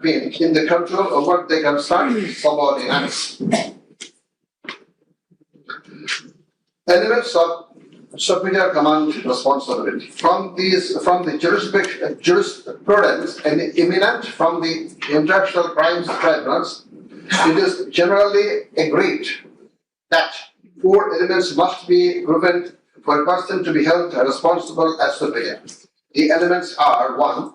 been in the control over the concerned subordinates. Elements of superior command responsibility. From the jurisprudence and eminent from the international crimes tribunals, it is generally agreed that four elements must be proven for a person to be held responsible as superior. The elements are: one,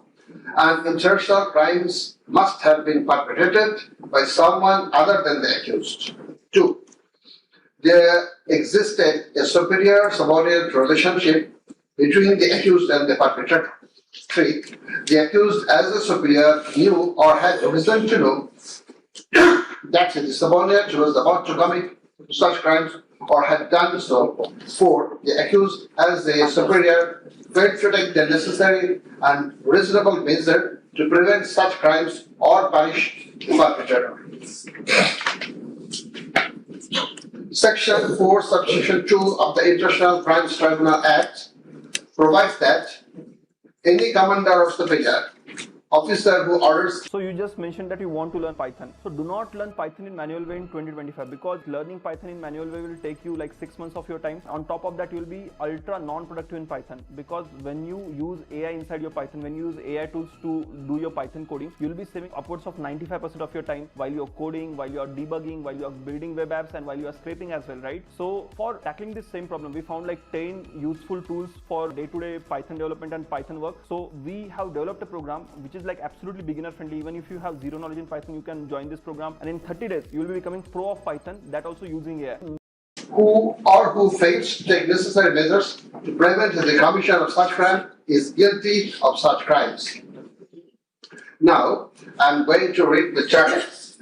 an international crimes must have been perpetrated by someone other than the accused. Two, there existed a superior subordinate relationship between the accused and the perpetrator. Three, the accused as a superior knew or had reason to know that the subordinate was about to commit such crimes or had done so. Four, the accused as a superior failed to take the necessary and reasonable measure to prevent such crimes or punish the perpetrator. Section 4, subsection 2 of the International Crimes Tribunal Act provides that any commander of superior officer who orders. So you just mentioned that you want to learn Python. So do not learn Python in manual way in 2025, because learning Python in manual way will take you like 6 months of your time. On top of that, you will be ultra non-productive in Python, because when you use AI inside your Python, when you use AI tools to do your Python coding, you will be saving upwards of 95% of your time while you're coding, while you're debugging, while you're building web apps, and while you're scraping as well, right? So for tackling this same problem, we found like 10 useful tools for day-to-day Python development and Python work. So we have developed a program which is like absolutely beginner friendly. Even if you have zero knowledge in Python, you can join this program, and in 30 days you will be becoming pro of Python, that also using AI. Who fails to take necessary measures to prevent the commission of such crime is guilty of such crimes. Now I'm going to read the charges.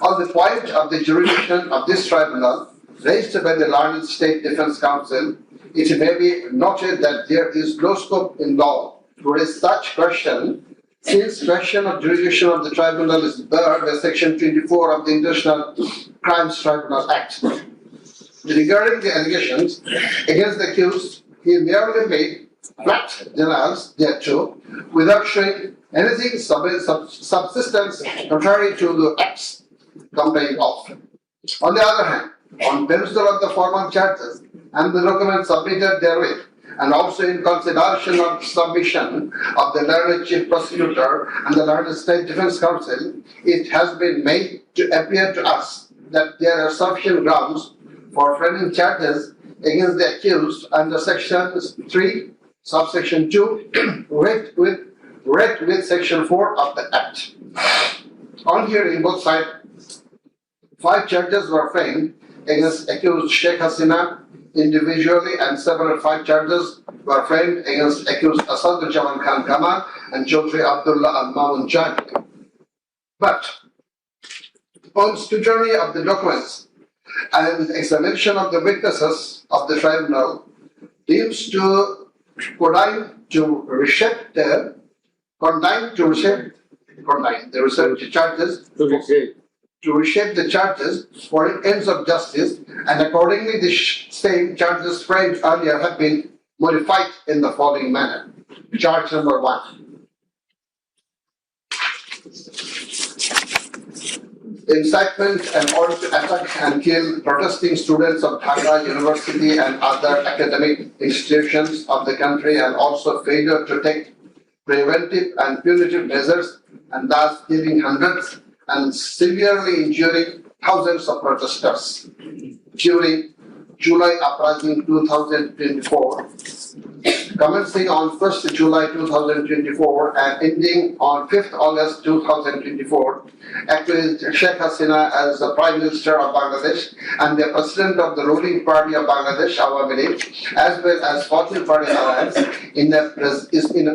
On the point of the jurisdiction of this tribunal raised by the learned State Defense Council, it may be noted that there is no scope in law to raise such question, since question of jurisdiction of the tribunal is barred by Section 24 of the International Crimes Tribunal Act. Regarding the allegations against the accused, he merely made flat denials thereto without showing anything subsistence contrary to the acts complained of. On the other hand, on perusal of the formal charges and the documents submitted therewith, and also in consideration of the submission of the learned Chief Prosecutor and the learned State Defense Council, it has been made to appear to us that there are sufficient grounds for framing charges against the accused under Section 3, subsection 2, read with Section 4 of the Act. On hearing both sides, 5 charges were framed against accused Sheikh Hasina individually, and several 5 charges were framed against accused Asadullah Khan Kamal and Chaudhry Abdullah Al Mamun Jani. But on scrutiny of the documents and examination of the witnesses of the tribunal, deems to condign to reshape the charges for ends of justice, and accordingly the same charges framed earlier have been modified in the following manner. Charge number 1. Incitement and order to attack and kill protesting students of Dhaka University and other academic institutions of the country, and also failure to take preventive and punitive measures, and thus killing hundreds and severely injuring thousands of protesters during July uprising 2024, commencing on 1st July 2024 and ending on 5th August 2024, accused Sheikh Hasina as the Prime Minister of Bangladesh and the President of the ruling party of Bangladesh, Awami League, as well as 14 Party Alliance, in a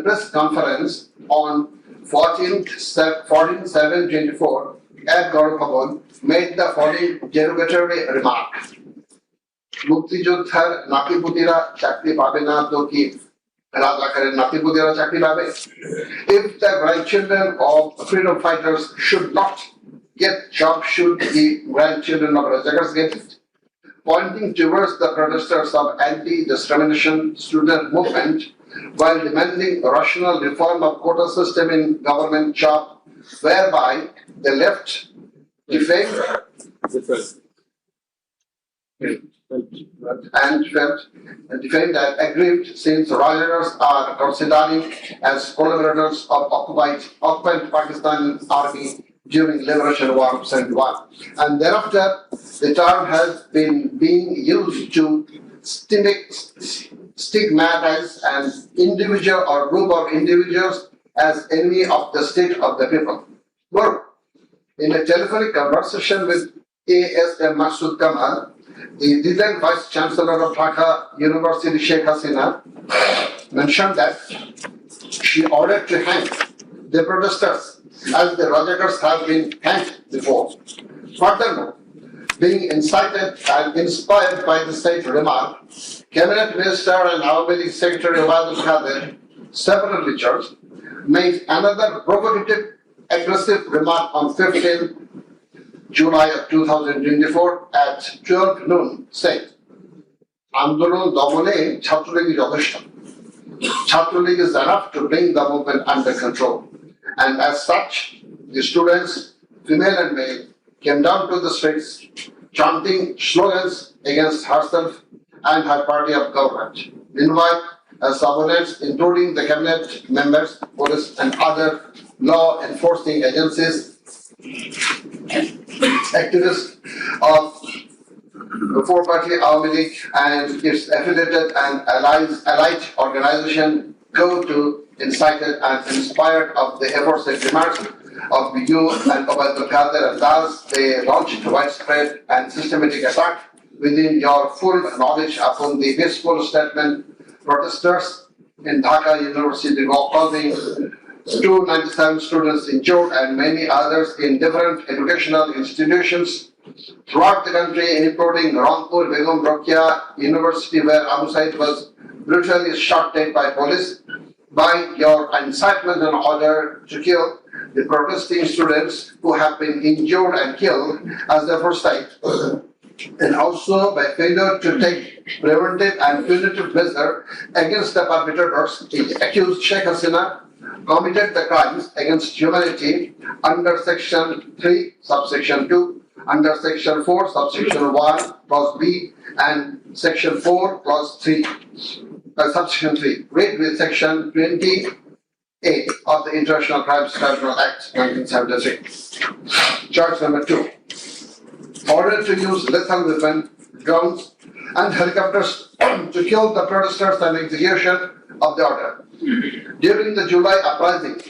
press conference on 14/7/24 at Gaur Bhavan, made the following derogatory remark. মুক্তিযোদ্ধার নাতিপুতিরা চাকরি পাবে না তো কি রাজাকারের নাতিপুতিরা চাকরি পাবে? If the grandchildren of freedom fighters should not get jobs, should the grandchildren of Rajakars get it? Pointing towards the protesters of anti-discrimination student movement while demanding a rational reform of quota system in government job, whereby the left defamed and felt defamed and aggrieved since rioters are considered as collaborators of occupied Pakistan army during Liberation War 71. And thereafter, the term has been being used to stigmatize an individual or group of individuals as enemy of the state of the people. Moreover, in a telephonic conversation with ASM Masood Kamal, the then Vice Chancellor of Dhaka University, Sheikh Hasina, mentioned that she ordered to hang the protesters as the rioters have been hanged before. Furthermore, being incited and inspired by the state remark, Cabinet Minister and Awami League Secretary Obadul Khadir, separately charged, made another provocative, aggressive remark on 15 July of 2024 at 12 noon, saying, Andolon Domone Chhatraligi Yodeshta. Chhatraligi is enough to bring the movement under control. And as such, the students, female and male, came down to the streets chanting slogans against herself and her party of government. Meanwhile, as subordinates, including the cabinet members, police, and other law enforcing agencies, activists of the four-party Awami League and its affiliated and allied organization go to incited and inspired of the aforesaid remarks of you and Obadul Khadir, and thus they launched widespread and systematic attack within your full knowledge upon the peaceful statement protesters in Dhaka University, causing 297 students injured and many others in different educational institutions throughout the country, including Rampur Begum Rokia University, where Abu Said was brutally shot dead by police. By your incitement and order to kill the protesting students who have been injured and killed as the first site, and also by failure to take preventive and punitive measure against the perpetrators, the accused Sheikh Hasina committed the crimes against humanity under Section 3, subsection 2, under Section 4, subsection 1, clause B, and Section 4, clause 3. Subsection 3, read with Section 28 of the International Crimes Tribunal Act 1973. Charge number 2. Order to use lethal weapons, drones, and helicopters to kill the protesters and execution of the order. During the July uprising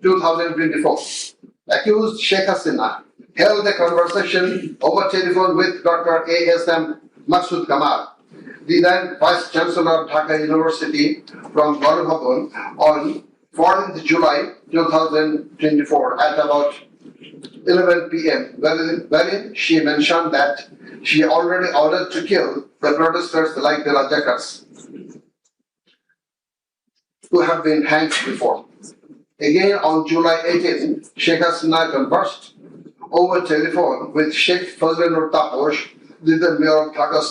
2024, accused Sheikh Hasina held a conversation over telephone with Dr. ASM Masood Kamal, the then Vice Chancellor of Dhaka University, from Bhavan on 14th July 2024 at about 11 p.m., wherein she mentioned that she already ordered to kill the protesters like the Rajakars who have been hanged before. Again, on July 18, Sheikh Hasina conversed over telephone with Sheikh Fazlur Taposh, the Mayor of Dhaka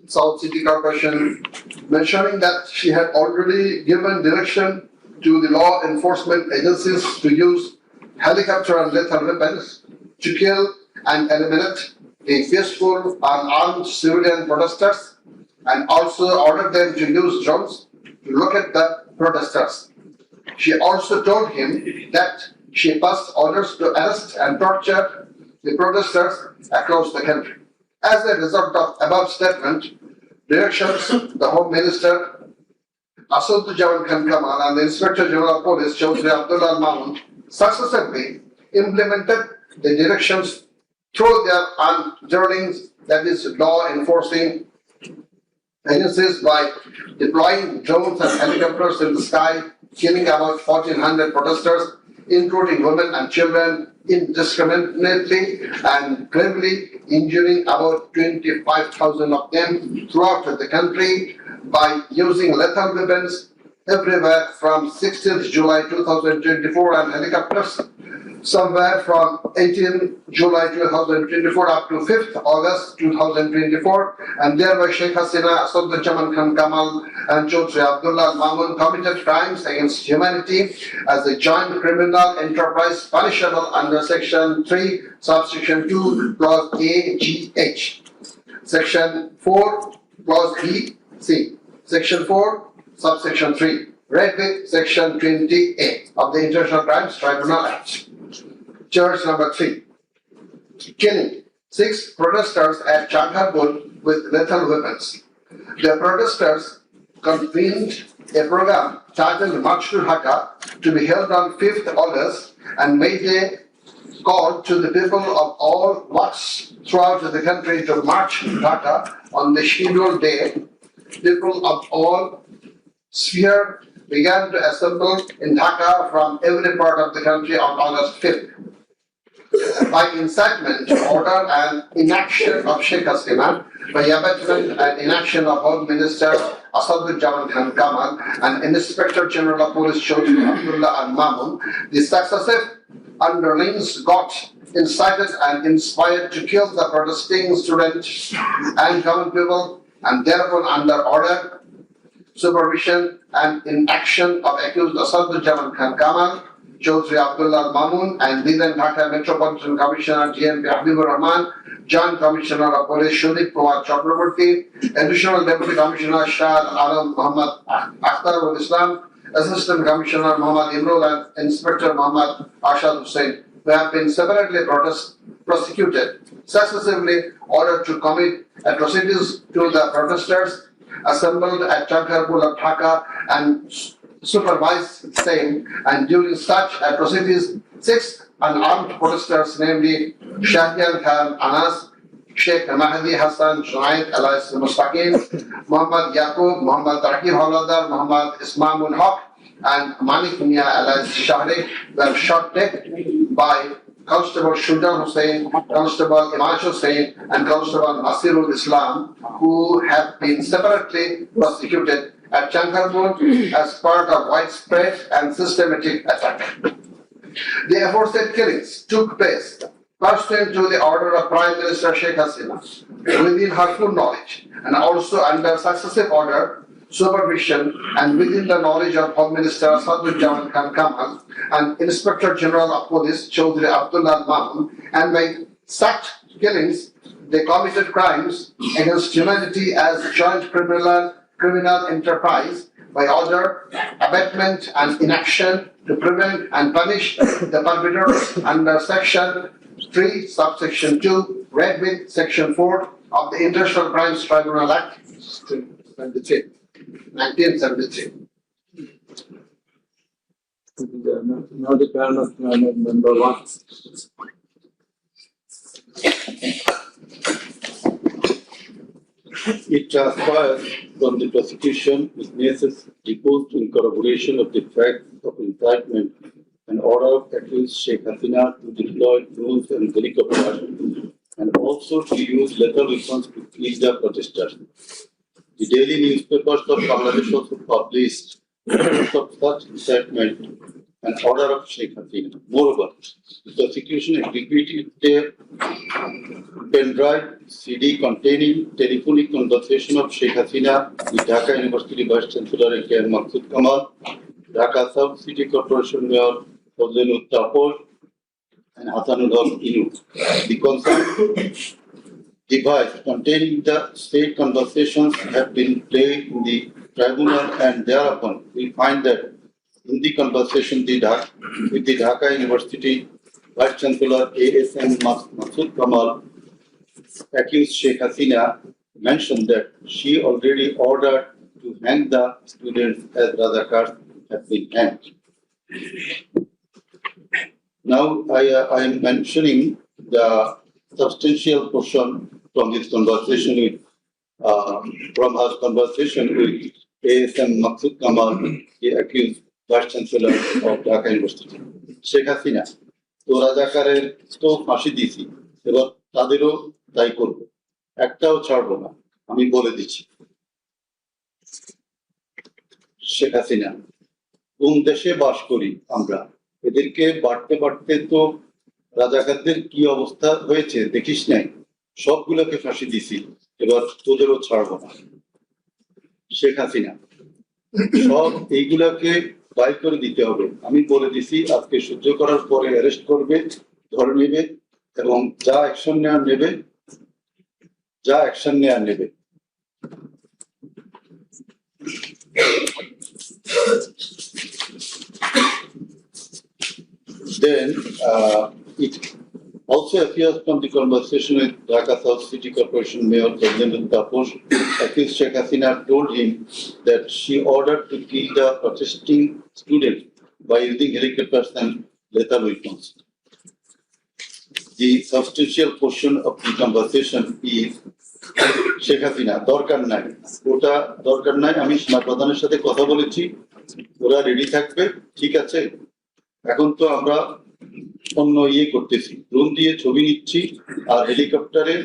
South City Corporation, mentioning that she had already given direction to the law enforcement agencies to use helicopter and lethal weapons to kill and eliminate the peaceful unarmed civilian protesters, and also ordered them to use drones to locate the protesters. She also told him that she passed orders to arrest and torture the protesters across the country. As a result of above statement, directions, the Home Minister Asaduzzaman Khan Kamal and the Inspector General of Police Chaudhry Abdullah Mahmood successfully implemented the directions through their journeyings, that is law enforcing agencies, by deploying drones and helicopters in the sky, killing about 1,400 protesters, including women and children, indiscriminately and gravely injuring about 25,000 of them throughout the country by using lethal weapons everywhere from 16th July 2024 and helicopters somewhere from 18 July 2024 up to 5th August 2024, and thereby Sheikh Hasina, Asadullah Khan Kamal, and Chaudhry Abdullah Mamun committed crimes against humanity as a joint criminal enterprise punishable under Section 3, subsection 2, clause A, G, H, Section 4, clause B, C, Section 4, subsection 3, read with Section 20A of the International Crimes Tribunal Act. Charge number 3, killing 6 protesters at Changharpur with lethal weapons. The protesters convened a program titled March to Dhaka to be held on 5th August and made a call to the people of all walks throughout the country to march to Dhaka on the scheduled day. People of all spheres began to assemble in Dhaka from every part of the country on August 5th. By incitement, order and inaction of Sheikh Hasina, by abetment and inaction of Home Minister Asadullah Khan Kamal and Inspector General of Police Chaudhry Abdullah and Mamun, the successive underlings got incited and inspired to kill the protesting students and common people, and thereupon under order, supervision and inaction of accused Asadullah Khan Kamal, Chaudhry Abdullah Mamun, and then Dhaka Metropolitan Commissioner GMP Habibur Rahman, Joint Commissioner of Police Sudip Kumar Chakraborty, Additional Deputy Commissioner Shah Alam Muhammad Akhtarul Islam, Assistant Commissioner Muhammad Imrul, and Inspector Muhammad Ashad Hussain, who have been separately prosecuted, successively ordered to commit atrocities to the protesters assembled at Changharpur of Dhaka and supervised same, and during such atrocities, 6 unarmed protesters, namely Shahyan Khan Anas, Sheikh Mahdi Hassan Junaid alias Mustaqim, Muhammad Yaqub, Muhammad Rakib Hawladar, Muhammad Ismamul Haq, and Manik Mia alias Shahrik were shot dead by Constable Shujan Hussain, Constable Imaj Hussain, and Constable Nasirul Islam, who have been separately prosecuted at Changharpur as part of widespread and systematic attack. The aforesaid killings took place pursuant to the order of Prime Minister Sheikh Hasina, within her full knowledge, and also under successive order, supervision, and within the knowledge of Home Minister Asadullah Khan Kamal and Inspector General of Police Chaudhry Abdullah Mamun, and by such killings they committed crimes against humanity as joint criminal enterprise by order, abetment, and inaction to prevent and punish the perpetrators under Section 3, subsection 2, read with Section 4 of the International Crimes Tribunal Act 1973. Now the turn of number 1. It transpires from the prosecution witnesses deposed in corroboration of the facts of incitement and order of accused Sheikh Hasina to deploy drones and helicopters and also to use lethal weapons to kill the protesters. The daily newspapers of Bangladesh also published of such incitement and order of Sheikh Hasina. Moreover, the prosecution executed a pen drive CD containing telephonic conversation of Sheikh Hasina with Dhaka University Vice Chancellor K. Maksud Kamal, Dhaka South City Corporation Mayor Fazlul Tapor, and Hasanul Haq Inu. The concerned device containing the state conversations have been played in the tribunal, and thereupon we find that in the conversation with the Dhaka University Vice Chancellor ASM Maksud Kamal, accused Sheikh Hasina mentioned that she already ordered to hang the students as Razakars have been hanged. Now I am mentioning the substantial portion from this conversation with from her conversation with ASM Maksud Kamal, the accused Vice Chancellor of Dhaka University. Sheikh Hasina, তো রাজাকারের তো ফাঁসি দিছি, এবার তাদেরও তাই করবো, একটাও ছাড়বো না, আমি বলে দিচ্ছি। শেখ হাসিনা, কোন দেশে বাস করি আমরা এদেরকে বাড়তে বাড়তে তো রাজাকারদের কি অবস্থা হয়েছে দেখিস নাই, সবগুলোকে ফাঁসি দিছি, এবার তোদেরও ছাড়বো না। শেখ হাসিনা সব এইগুলাকে বাই করে দিতে হবে। আমি বলে দিছি আজকে সহ্য করার পরে অ্যারেস্ট করবে, ধরে নেবে এবং যা অ্যাকশন নেওয়ার নেবে। Then it also appears from the conversation with Dhaka South City Corporation Mayor Benjamin Taposh, accused Sheikh Hasina told him that she ordered to kill the protesting students by using helicopters and lethal weapons. The substantial portion of the conversation is Sheikh Hasina, দরকার নাই, ওটা দরকার নাই, আমি সেনাপ্রধানের সাথে কথা বলেছি, ওরা রেডি থাকবে, ঠিক আছে। এখন তো আমরা অন্য করতেছি, ড্রোন দিয়ে ছবি নিচ্ছি আর হেলিকপ্টারে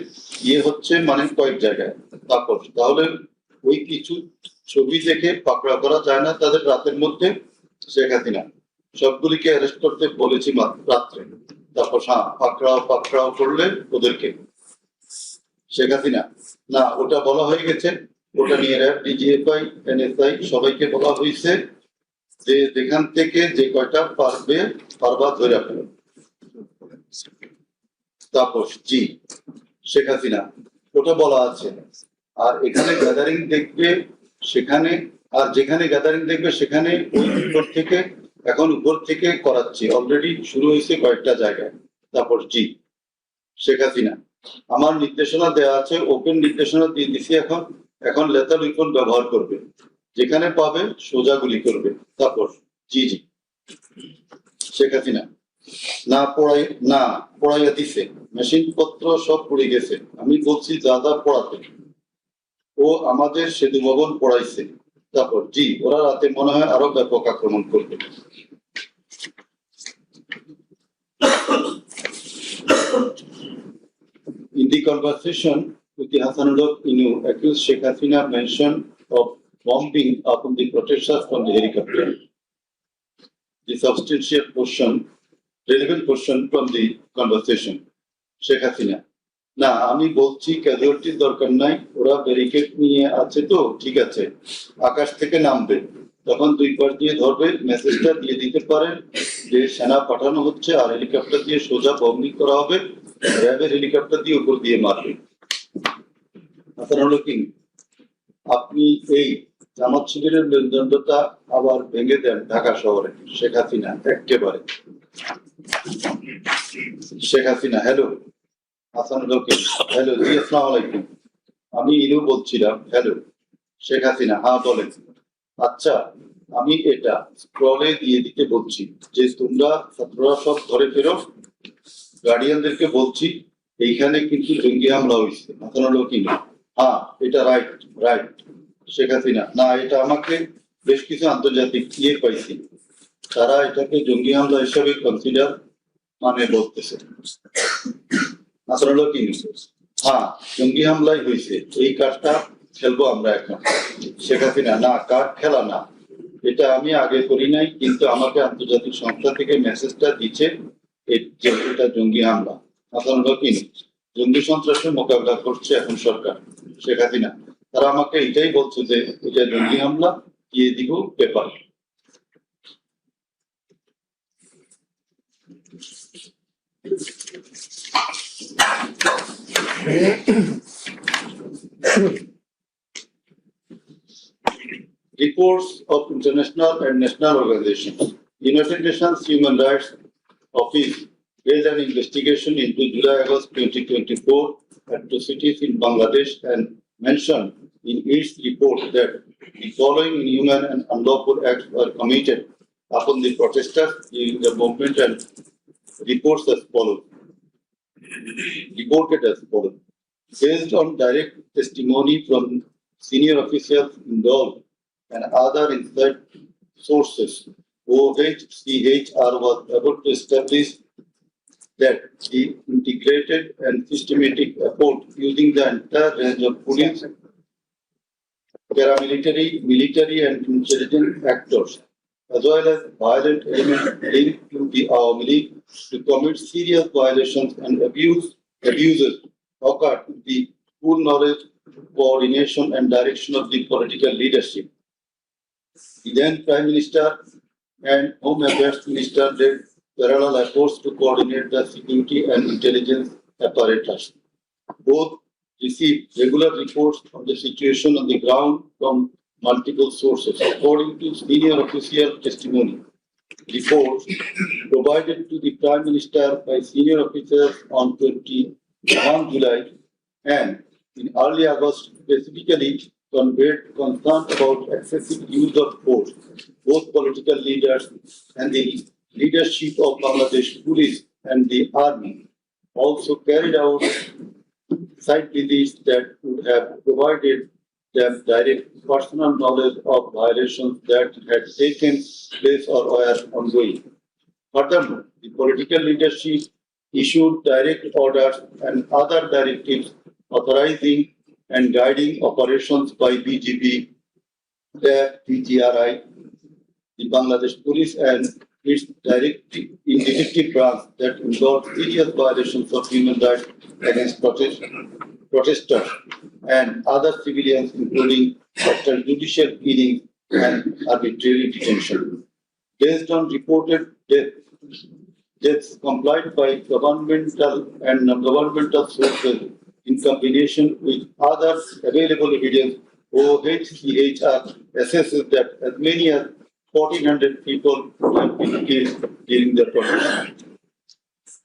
হচ্ছে মানে কয়েক জায়গায়। তারপর তাহলে ওই কিছু ছবি দেখে পাকড়া করা যায় না তাদের রাতের মধ্যে। শেখ হাসিনা সবগুলিকে অ্যারেস্ট করতে বলেছি রাত্রে, তারপর পাকড়াও করলে ওদেরকে। শেখ হাসিনা না, ওটা বলা হয়ে গেছে, ওটা নিয়ে র্যাব, ডিজিএফআই, এনএসআই সবাইকে বলা হয়েছে যে যেখান থেকে যে কয়টা পারবা ধরে ফেলো। তাপস জি, শেখ হাসিনা ওটা বলা আছে। আর এখানে গ্যাদারিং দেখবে সেখানে, আর যেখানে গ্যাদারিং দেখবে সেখানে ওই উপর থেকে করাচ্ছি, অলরেডি শুরু হয়েছে কয়েকটা জায়গায়। তারপর জি, শেখ হাসিনা আমার নির্দেশনা দেওয়া আছে, ওপেন নির্দেশনা দিয়ে দিছি, এখন লেথাল উইপন ব্যবহার করবে, যেখানে পাবে সোজা গুলি করবে। তারপর জি জি, শেখ হাসিনা না পড়াইয়া দিছে, মেশিন পত্র সব পড়ে গেছে, আমি বলছি যা পড়াতে, ও আমাদের সেতু ভবন পড়াইছে। তারপর জি, ওরা রাতে মনে হয় আরো ব্যাপক আক্রমণ করবে। In the conversation with the Hasanullah Inu, accused Sheikh Hasina mentioned of bombing upon the protesters from the helicopter. The substantial portion, relevant portion from the conversation. Sheikh Hasina না, আমি বলছি ক্যাজুয়ালিটির দরকার নাই, ওরা ব্যারিকেড নিয়ে আছে তো ঠিক আছে, আকাশ থেকে নামবে, তখন দুই পাশ দিয়ে ধরবে, মেসেজটা দিয়ে দিতে পারেন যে সেনা পাঠানো হচ্ছে আর হেলিকপ্টার দিয়ে সোজা বম্বিং করা হবে, র্যাবের হেলিকপ্টার দিয়ে উপর দিয়ে মারবে। কি আপনি এই জামাত শিবিরের মেরুদণ্ডটা আবার ভেঙে দেন ঢাকা শহরে। শেখ হাসিনা একেবারে। শেখ হাসিনা হ্যালো, হ্যালো জি, আসসালামু আলাইকুম, আমি ইনু বলছিলাম। হ্যালো শেখ হাসিনা, হ্যাঁ বলেন। আচ্ছা, আমি এটা স্ক্রলে দিয়ে দিতে বলছি যে তোমরা ছাত্ররা সব ধরে ফেরো, গার্ডিয়ানদেরকে বলছি এইখানে কিন্তু জঙ্গি হামলা হয়েছে। হ্যাঁ এটা রাইট। শেখ হাসিনা না, এটা আমাকে বেশ কিছু আন্তর্জাতিক পাইছি, তারা এটাকে জঙ্গি হামলা হিসাবে কনসিডার বলতেছে। হ্যাঁ জঙ্গি হামলাই হয়েছে, এই কার্ডটা খেলবো আমরা এখন। শেখ হাসিনা না, কার্ড খেলা না, এটা আমি আগে করি নাই, কিন্তু আমাকে আন্তর্জাতিক সংস্থা থেকে মেসেজটা দিচ্ছে এটা জঙ্গি হামলা। জঙ্গি সন্ত্রাসের মোকাবিলা করছে এখন সরকার। শেখ হাসিনা তারা আমাকে এটাই বলছে যে এটা জঙ্গি হামলা, দিয়ে দিব paper. Reports of international and national organizations. United Nations Human Rights Office held an investigation into July-August 2024 atrocities in Bangladesh and mentioned in its report that the following inhuman and unlawful acts were committed upon the protesters during the movement, and reported as follows. Based on direct testimony from senior officials involved and other inside sources, OHCHR was able to establish that the integrated and systematic effort using the entire range of police, paramilitary, military and intelligence actors as well as violent elements linked to the Awami League to commit serious violations and abuses occurred with the full knowledge, coordination, and direction of the political leadership. The then Prime Minister and Home Affairs Minister led parallel efforts to coordinate the security and intelligence apparatus. Both received regular reports of the situation on the ground from multiple sources. According to senior official testimony, reports provided to the Prime Minister by senior officers on 21 July and in early August specifically conveyed concern about excessive use of force. Both political leaders and the leadership of Bangladesh Police and the Army also carried out site visits that would have provided them direct personal knowledge of violations that had taken place or were ongoing. Furthermore, the political leadership issued direct orders and other directives authorizing and guiding operations by BGP, the PGRI, the Bangladesh Police and its detective branch that involved serious violations of human rights against protesters and other civilians, including extrajudicial killings and arbitrary detention. Based on reported deaths complied by governmental and non-governmental sources in combination with other available evidence, OHCHR assesses that as many as 1,400 people have been killed during the protest.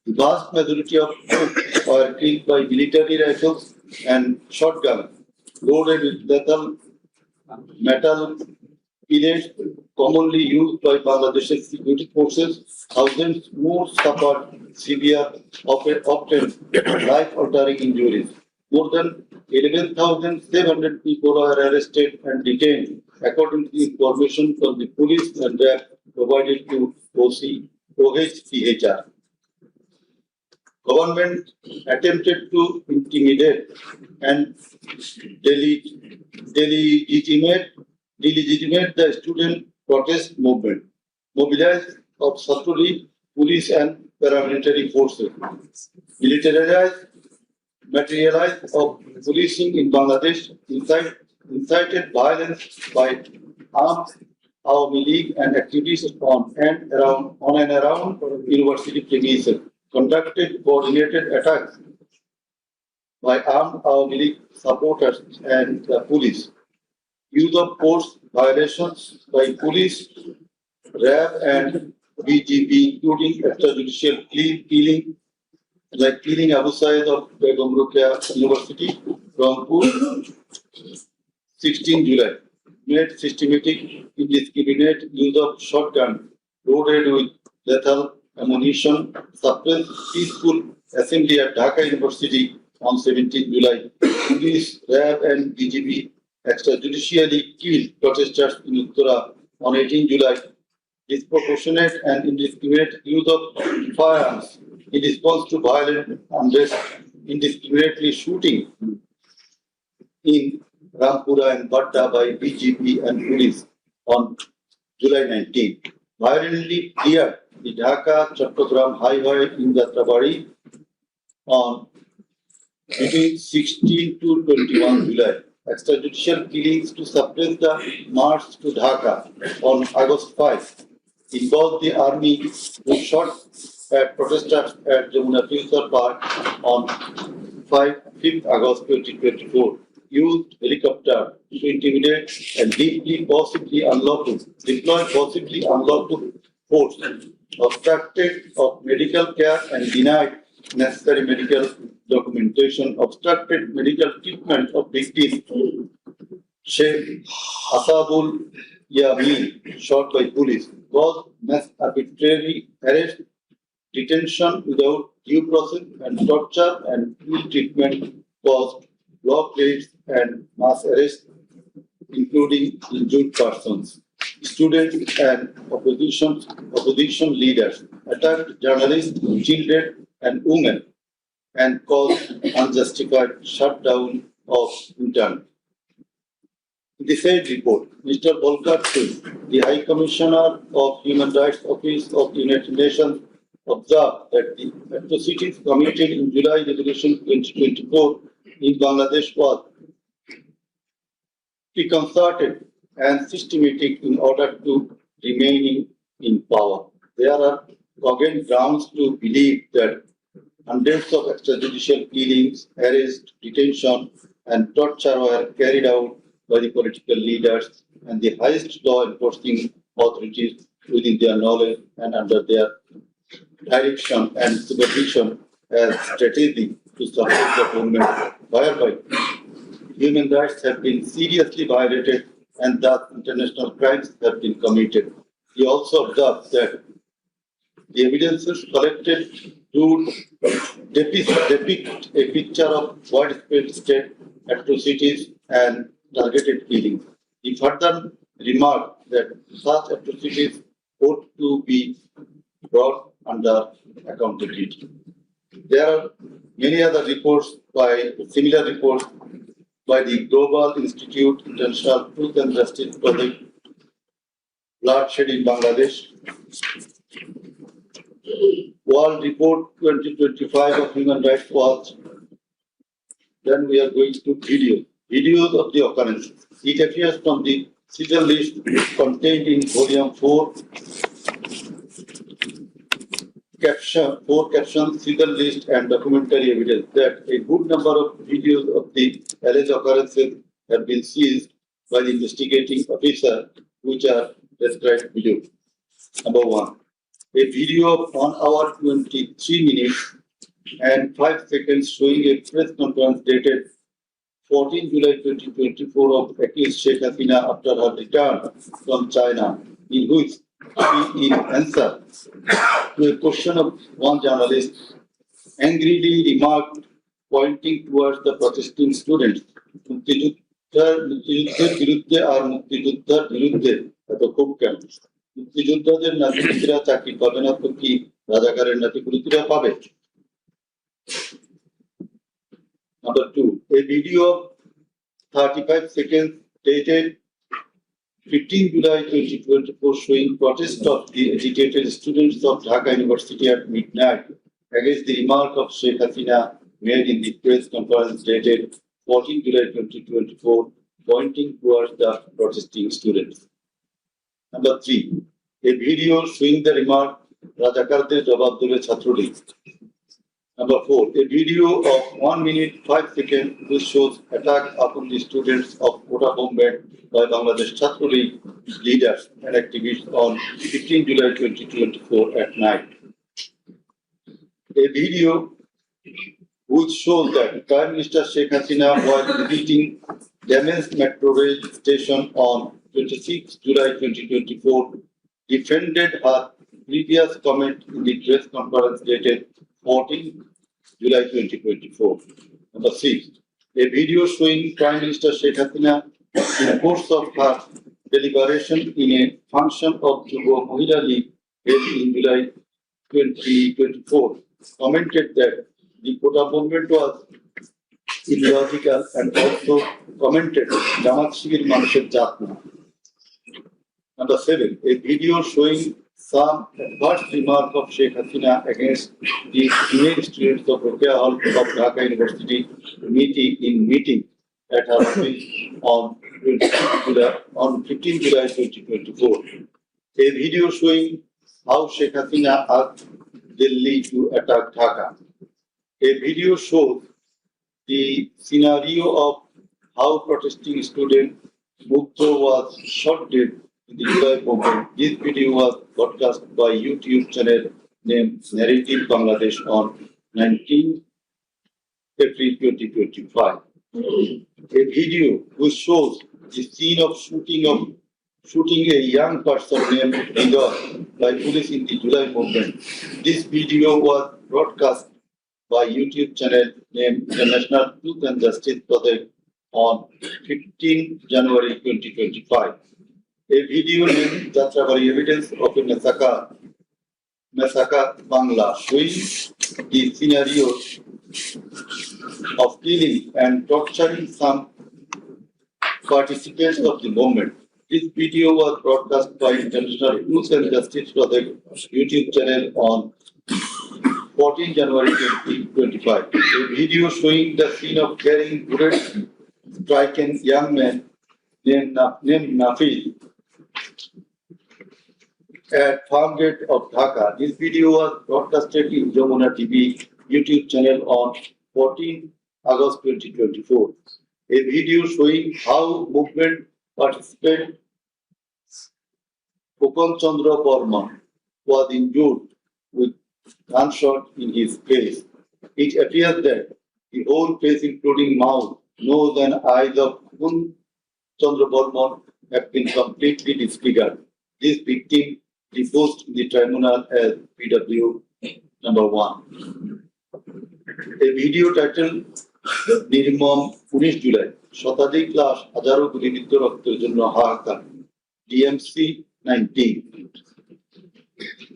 The vast majority of troops were killed by military rifles and shotguns loaded with lethal metal pellets commonly used by Bangladesh's security forces. Thousands more suffered severe, often life-altering injuries. More than 11,700 people were arrested and detained, according to information from the police and RAB provided to OHCHR. Government attempted to intimidate and delegitimate the student protest movement, mobilized of Satuli police and paramilitary forces, militarized materialized of policing in Bangladesh, incited violence by armed Awami League and activists on and around university premises, conducted coordinated attacks by armed Awami League supporters and the police, use of force violations by police, RAB and BGP, including extrajudicial killing, like killing Abu Said of Begum Rukia University, Rangpur, 16 July, made systematic indiscriminate use of shotgun loaded with lethal ammunition, suppressed peaceful assembly at Dhaka University on 17 July. Police, RAB and BGP extrajudicially killed protesters in Uttara on 18 July. Disproportionate and indiscriminate use of firearms in response to violent unrest, indiscriminately shooting in Rampura and Batta by BGP and police on July 19. Violently cleared the Dhaka-Chattogram highway in Jatrabari on between 16 to 21 July. Extrajudicial killings to suppress the march to Dhaka on August 5 involved the army who shot at protesters at Jamuna Future Park on 5th August 2024. Used helicopter to intimidate and deploy possibly unlawful force, obstructed of medical care and denied necessary medical documentation, obstructed medical treatment of victims. Sheikh Asabul Yamin, shot by police, caused mass arbitrary arrest, detention without due process, and torture and ill treatment, caused block raids and mass arrests, including injured persons. Students and opposition leaders attacked journalists, children, and women, and caused unjustified shutdown of internet. The said report, Mr. Volker Turk, the High Commissioner of Human Rights Office of the United Nations, observed that the atrocities committed in July Revolution 2024 in Bangladesh was preconcerted and systematic in order to remain in power. There are cogent grounds to believe that hundreds of extrajudicial killings, arrest, detention, and torture were carried out by the political leaders and the highest law enforcing authorities within their knowledge and under their direction and supervision as strategy to support the movement, whereby human rights have been seriously violated and thus international crimes have been committed. He also observed that the evidences collected would depict a picture of widespread state atrocities and targeted killings. He further remarked that such atrocities ought to be brought under accountability. There are many other similar reports by the Global Institute International Truth and Justice Project, Bloodshed in Bangladesh, World Report 2025 of Human Rights Watch. Then we are going to videos of the occurrences. It appears from the serial list contained in Volume 4, captions, serial list, and documentary evidence that a good number of videos of the alleged occurrences have been seized by the investigating officer, which are described below. Number 1. A video of 1 hour 23 minutes and 5 seconds showing a press conference dated 14 July 2024 of accused Sheikh Hasina after her return from China, in which she, in answer to a question of one journalist, angrily remarked, pointing towards the protesting students, মুক্তিযুদ্ধের বিরুদ্ধে আর মুক্তিযোদ্ধার বিরুদ্ধে এত খুব কেন? মুক্তিযোদ্ধাদের নাতিপুতিরা চাকরি পাবে না তো কি রাজাকারের নাতিপুতিরা পাবে? Number 2, a video of 35 seconds dated 15 July 2024 showing protest of the agitated students of Dhaka University at midnight against the remark of Sheikh Hasina made in the press conference dated 14 July 2024, pointing towards the protesting students. Number 3, a video showing the remark Rajakarder Jawab Debe Chhatruli. Number 4, a video of 1 minute 5 seconds which shows attack upon the students of Kota movement by Bangladesh Chhatra League leaders and activists on 15 July 2024 at night. A video which shows that Prime Minister Sheikh Hasina was visiting damaged metro rail station on 26 July 2024 defended her previous comment in the press conference dated 14 July 2024. Number 6, a video showing Prime Minister Sheikh Hasina in the course of her deliberation in a function of Jubo Mahila League held in July 2024 commented that the Kota movement was illogical and also commented Jamaat Shigir Manusher Jatna. Number 7, a video showing some adverse remark of Sheikh Hasina against the female students of Rokia Hall of Dhaka University meeting at her office on 15 July 2024. A video showing how Sheikh Hasina asked Delhi to attack Dhaka. A video shows the scenario of how protesting student Mukto was shot dead in the July movement. This video was broadcast by YouTube channel named Narrative Bangladesh on 19 April 2025. A video which shows the scene of shooting a young person named Ridor by police in the July movement. This video was broadcast by YouTube channel named International Truth and Justice Project on 15 January 2025. A video named Jatrabari Evidence of a Massacre Bangla showing the scenarios of killing and torturing some participants of the movement. This video was broadcast by International Truth and Justice Project YouTube channel on 14 January 2025. A video showing the scene of carrying bullets striking young man named Nafi at Farm Gate of Dhaka. This video was broadcasted in Jamuna TV YouTube channel on 14 August 2024. A video showing how movement participant Kokan Chandra Burma was injured with gunshot in his face. It appears that the whole face, including mouth, nose, and eyes of Kokan Chandra Burma have been completely disfigured. This victim deposed in the tribunal as PW number 1. A video titled নির্মম 19 জুলাই শতাধিক লাশ হাজারো গুলিবিদ্ধ রক্তের জন্য হাহাকার DMC 19.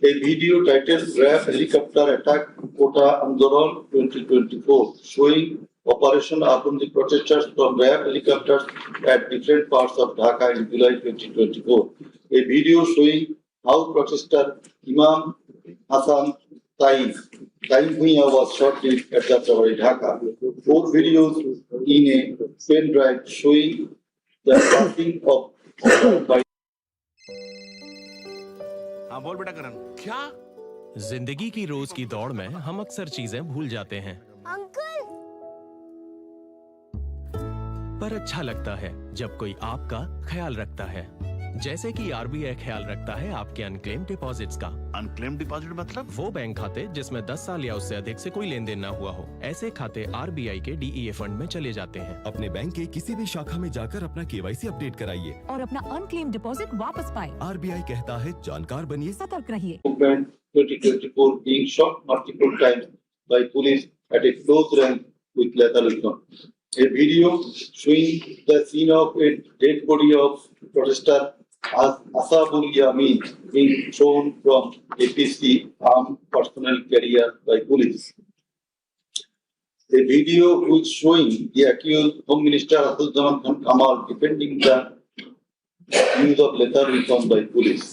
A video titled RAF Helicopter Attack Kota Andolan 2024 showing operation upon the protesters from RAF helicopters at different parts of Dhaka in July 2024. A video showing how protester Imam Hassan Taim Bhuiya was shot dead at Jatrawari, Dhaka. 4 videos in a pen drive showing the passing of by हाँ बोल बेटा करण क्या जिंदगी की रोज की दौड़ में हम अक्सर चीजें भूल जाते हैं अंकल पर अच्छा लगता है जब कोई आपका ख्याल रखता है जैसे कि आरबीआई ख्याल रखता है आपके अनक्लेम डिपॉजिट्स का। अनक्लेम डिपॉजिट मतलब वो बैंक खाते जिसमें 10 साल या उससे अधिक से कोई लेन देन न हुआ हो, ऐसे खाते आरबीआई के डीईए फंड में चले जाते हैं। अपने बैंक के किसी भी शाखा में जाकर अपना केवाईसी अपडेट कराइए और अपना अनक्लेम डिपॉजिट वापस पाए। आरबीआई कहता है जानकार बनिए, सतर्क रहिए। movement 2024 being shot multiple times by police at a close range with lethal weapon. A video showing the scene of a dead body of protester Asabul Yamin being thrown from APC armed personnel carrier by police. A video which showing the accused Home Minister Abdul Khan Kamal defending the use of lethal weapon by police.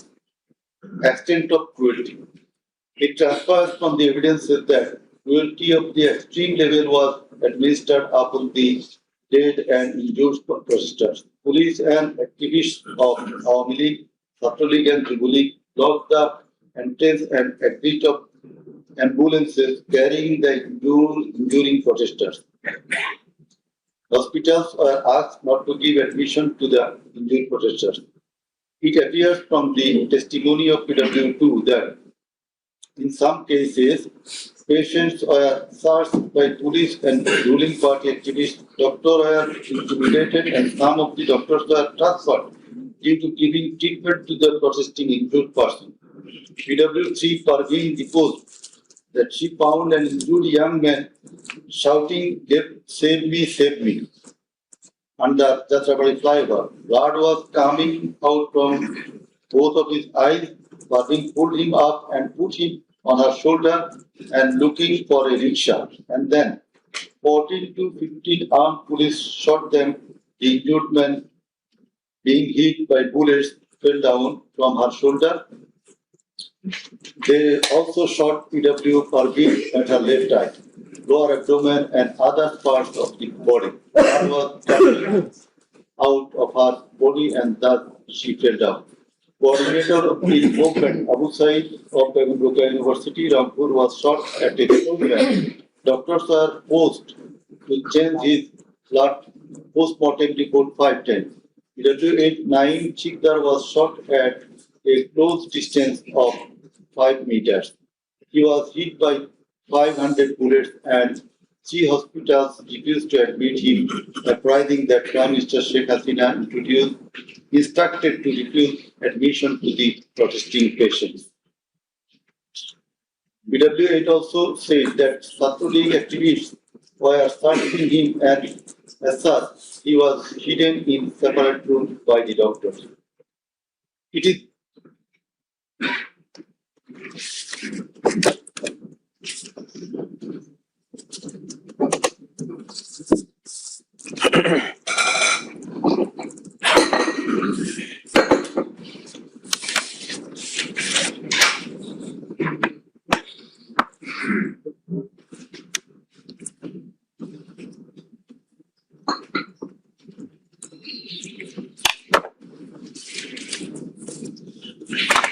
Extent of cruelty. It transpires from the evidences that cruelty of the extreme level was administered upon the dead and injured protesters. Police and activists of Awami League, Chhatra League and Jubo League blocked the entrance and exit of ambulances carrying the enduring protesters. Hospitals were asked not to give admission to the injured protesters. It appears from the testimony of PW2 that in some cases, patients were searched by police and ruling party activists. Doctors were intimidated and some of the doctors were transferred due to giving treatment to the protesting injured person. PW3 Parveen deposed that she found an injured young man shouting, "Save me, save me," under Jatrawari flyover. Blood was coming out from both of his eyes. Parveen pulled him up and put him on her shoulder and looking for a rickshaw. And then 14 to 15 armed police shot them. The injured man, being hit by bullets, fell down from her shoulder. They also shot PW Parveen at her left eye, lower abdomen and other parts of the body. Blood was coming out of her body and thus she fell down. Coordinator of the movement, Abu Said of Pembrokeshire University, Rampur, was shot at a program. Doctors are forced to change his blood post-mortem report 5 times. PW89 Chikdar was shot at a close distance of 5 meters. He was hit by 500 bullets and 3 hospitals refused to admit him, apprising that Prime Minister Sheikh Hasina instructed to refuse admission to the protesting patients. BW8 also said that Chhatra League activists were searching him and as such, he was hidden in separate rooms by the doctors. It is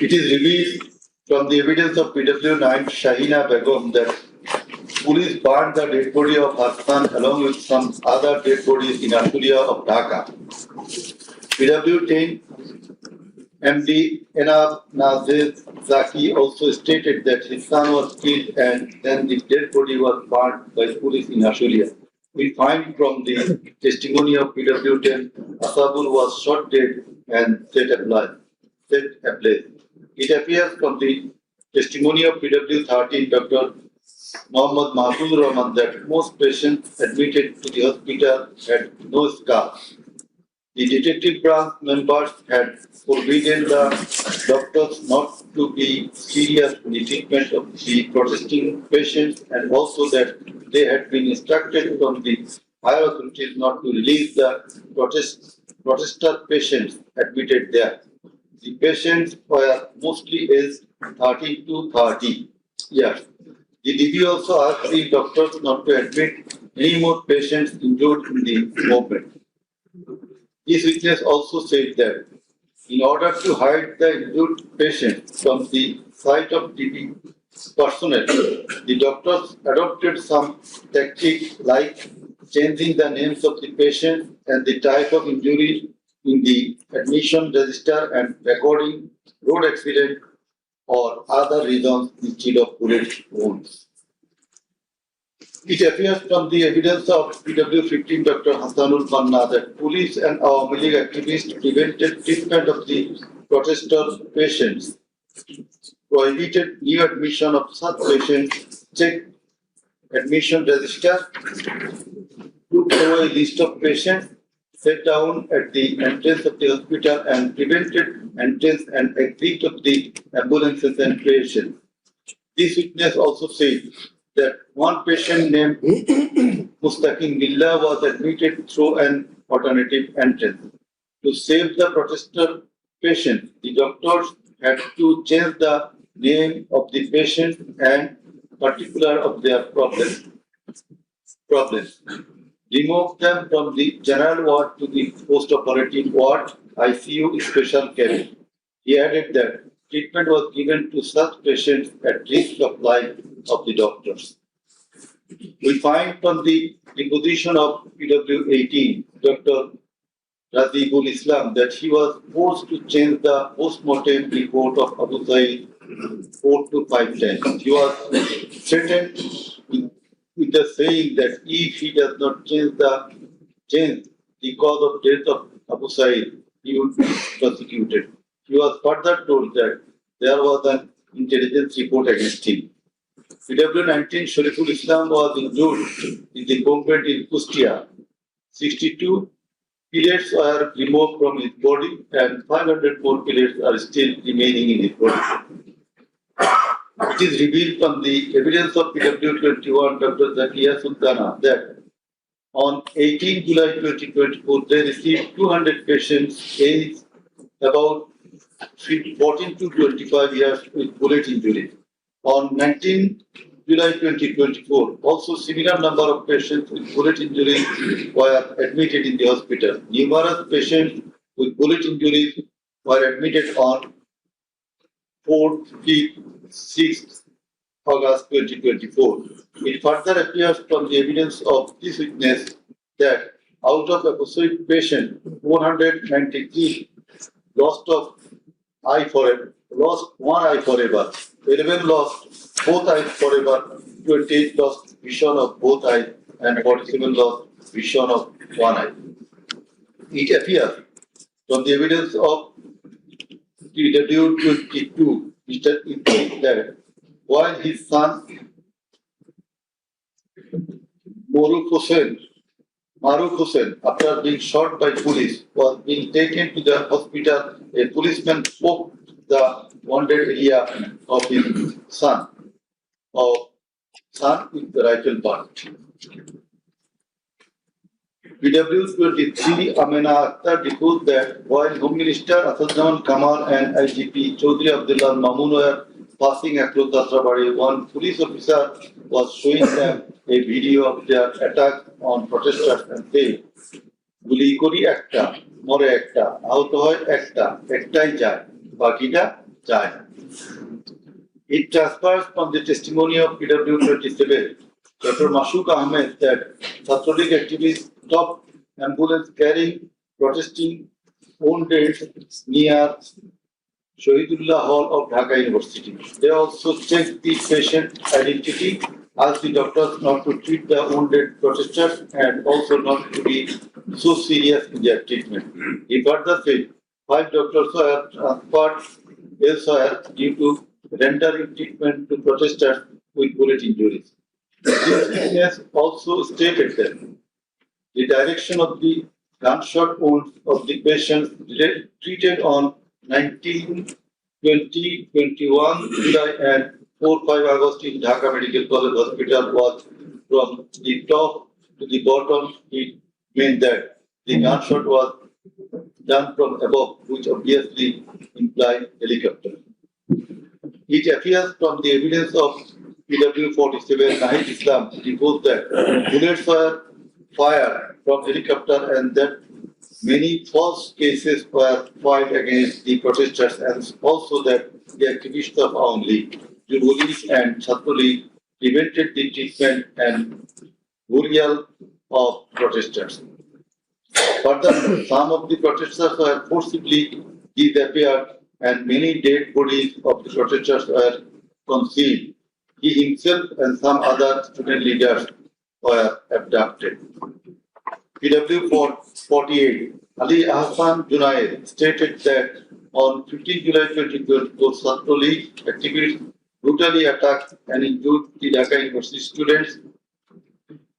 It is revealed from the evidence of PW9 Shahina Begum that police burned the dead body of Hassan along with some other dead bodies in Ashulia of Dhaka. PW10 MD Enab Nazir Zaki also stated that his son was killed and then the dead body was burned by police in Ashulia. We find from the testimony of PW10, Asabul was shot dead and set ablaze. It appears from the testimony of PW13, Dr. Mohammad Mahfuz Rahman, that most patients admitted to the hospital had no scars. The detective branch members had forbidden the doctors not to be serious in the treatment of the protesting patients and also that they had been instructed from the higher authorities not to release the protester patients admitted there. The patients were mostly aged 13 to 30 years. The DB also asked the doctors not to admit any more patients injured in the movement. This witness also said that in order to hide the injured patient from the sight of DB personnel, the doctors adopted some tactics like changing the names of the patient and the type of injury in the admission register and recording road accident or other reasons instead of bullet wounds. It appears from the evidence of PW15 Dr. Hassanul Banna that police and Awami League activists prevented treatment of the protester patients, prohibited new admission of such patients, checked admission register, took away list of patients, sat down at the entrance of the hospital and prevented entrance and exit of the ambulances and patients. This witness also said that one patient named Mustaqim Billah was admitted through an alternative entrance. To save the protester patient, the doctors had to change the name of the patient and particular of their problems. Remove them from the general ward to the post-operative ward, ICU special care. He added that treatment was given to such patients at risk of life of the doctors. We find from the deposition of PW18, Dr. Razibul Islam, that he was forced to change the post-mortem report of Abu Zaid 4 to 5 times. He was threatened with the saying that if he does not change the cause of death of Abu Zaid, he would be prosecuted. He was further told that there was an intelligence report against him. PW19 Shariful Islam was injured in the combat in Kustia. 62 pellets were removed from his body and 500 more pellets are still remaining in his body. It is revealed from the evidence of PW21 Dr. Zakia Sultana that on 18 July 2024 they received 200 patients aged about 14 to 25 years with bullet injury. On 19 July 2024, also similar number of patients with bullet injuries were admitted in the hospital. Numerous patients with bullet injuries were admitted on 4th, 5th, 6th August 2024. It further appears from the evidence of this witness that out of episodic patient, 193 lost one eye forever, 11 lost both eyes forever, 28 lost vision of both eyes, and 47 lost vision of one eye. It appears from the evidence of PW22, Mr. Ibrahim that while his son Maruf Hussain, after being shot by police, was being taken to the hospital, a policeman poked the wounded area of his son with the rifle butt. PW23 Amina Akhtar deposed that while Home Minister Asadjaman Kamal and IGP Chaudhry Abdullah Mamun were passing across Dasrabari, one police officer was showing them a video of their attack on protesters and said, "Guli kori ekta, more ekta, ahuto hoy ekta, ektai jay, bakita চায়। It transpires from the testimony of PW 27, Dr. Mashouk Ahmed, that Chhatralik activists stopped ambulance carrying protesting wounded near Shahidullah Hall of Dhaka University. They also checked the patient identity, asked the doctors not to treat the wounded protesters and also not to be so serious in their treatment. He further said 5 doctors were transferred elsewhere due to rendering treatment to protesters with bullet injuries. This witness also stated that the direction of the gunshot wounds of the patients treated on 19, 20, 21 July and 4-5 August in Dhaka Medical College Hospital was from the top to the bottom. It meant that the gunshot was done from above, which obviously implied helicopter. It appears from the evidence of PW 47 Nahid Islam reports that bullets were fired from helicopter and that many false cases were filed against the protesters and also that the activists of Awami League, Jubilees and Chhatralik prevented the treatment and burial of protesters. Further, some of the protesters were forcibly disappeared and many dead bodies of the protesters were concealed. He himself and some other student leaders were abducted. PW 48, Ali Ahsan Junaid stated that on 15 July 2024, Chhatralik activists brutally attacked and injured the Dhaka University students,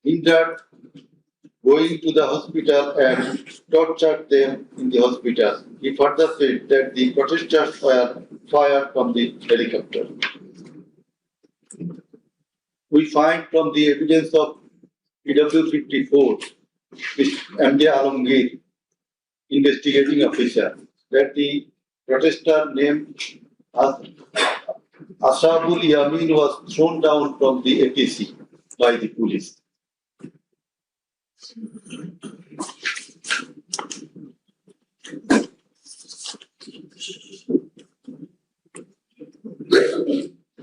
hindered going to the hospital and tortured them in the hospital. He further said that the protesters were fired from the helicopter. We find from the evidence of PW 54, MD Alamgir, investigating officer, that the protester named Ashabul Yamin was thrown down from the APC by the police.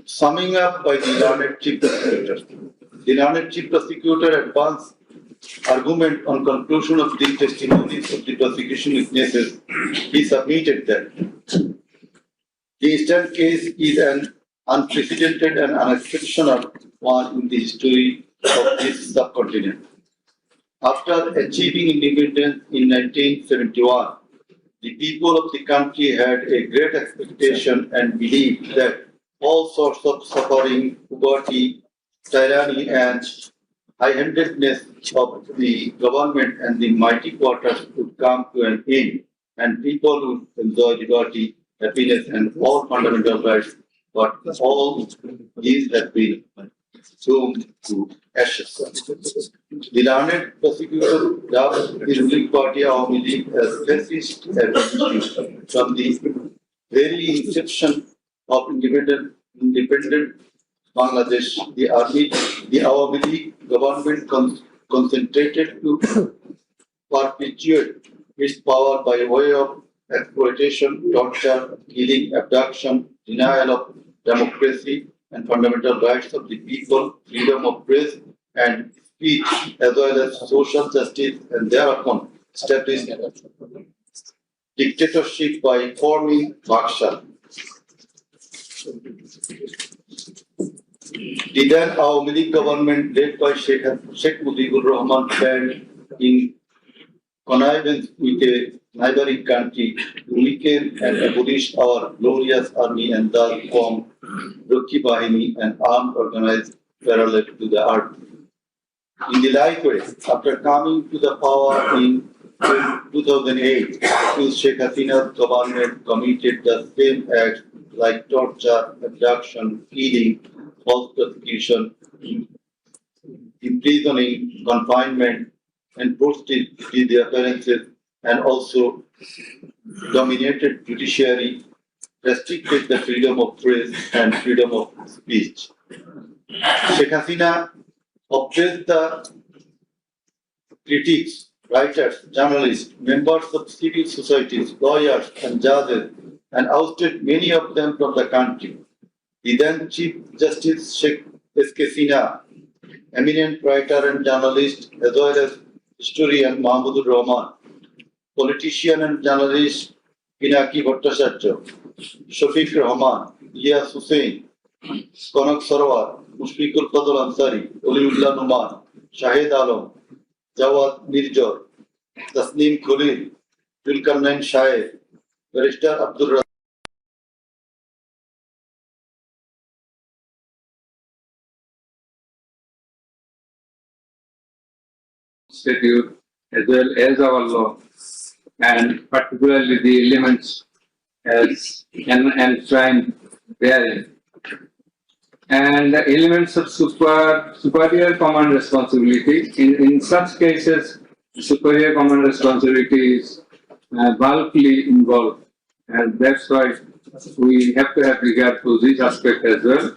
Summing up by the learned chief prosecutor. The learned chief prosecutor advanced argument on conclusion of the testimonies of the prosecution witnesses. He submitted that the instant case is an unprecedented and unexceptional one in the history of this subcontinent. After achieving independence in 1971, the people of the country had a great expectation and believed that all sorts of suffering, poverty, tyranny, and high-handedness of the government and the mighty quarters would come to an end, and people would enjoy liberty, happiness, and all fundamental rights. But all these have been doomed to ashes. The learned prosecutor dubbed the ruling party Awami League as fascist and from the very inception of independent Bangladesh. The Awami League government concentrated to perpetuate its power by way of exploitation, torture, killing, abduction, denial of democracy and fundamental rights of the people, freedom of press and speech, as well as social justice, and thereupon established dictatorship by forming Baksha. The then Awami League government led by Sheikh Mujibur Rahman planned in connivance with a neighboring country to weaken and abolish our glorious army and thus form Rakhi Bahini, an armed organized parallel to the army. In the likewise, after coming to the power in 2008, Sheikh Hasina's government committed the same acts like torture, abduction, killing, false prosecution, imprisoning, confinement, and forced disappearances, and also dominated judiciary, restricted the freedom of press and freedom of speech. Sheikh Hasina oppressed the critics, writers, journalists, members of civil societies, lawyers, and judges, and ousted many of them from the country. The then Chief Justice Sheikh Hasina, eminent writer and journalist, as well as historian Mahmudur Rahman, politician and journalist Pinaki Bhattacharya, Shafiq Rahman, Ilyas Hussain, Konak Sarwar, Mushfiqul Fadl Ansari, Oliullah Numan, Shahid Alam, Jawad Mirjor, Tasneem Khalil, Zulkarnain Shaher, Barrister Abdul Razak. Institute as well as our law, and particularly the elements as enshrined therein. And the elements of superior command responsibility. In such cases, superior command responsibility is bulkily involved, and that's why we have to have regard to this aspect as well.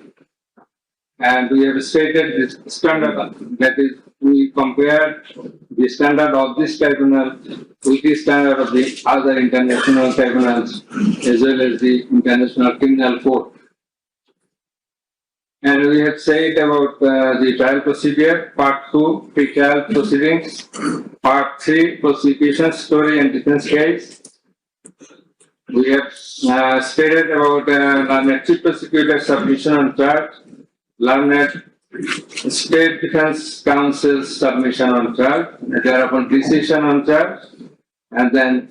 And we have stated this standard, that is, we compare the standard of this tribunal with the standard of the other international tribunals as well as the International Criminal Court. And we have said about the trial procedure, part 2, pre-trial proceedings, part 3, prosecution story and defense case. We have stated about learned chief prosecutor submission on charge, learned State Defense Council's submission on charge, thereupon decision on charge, and then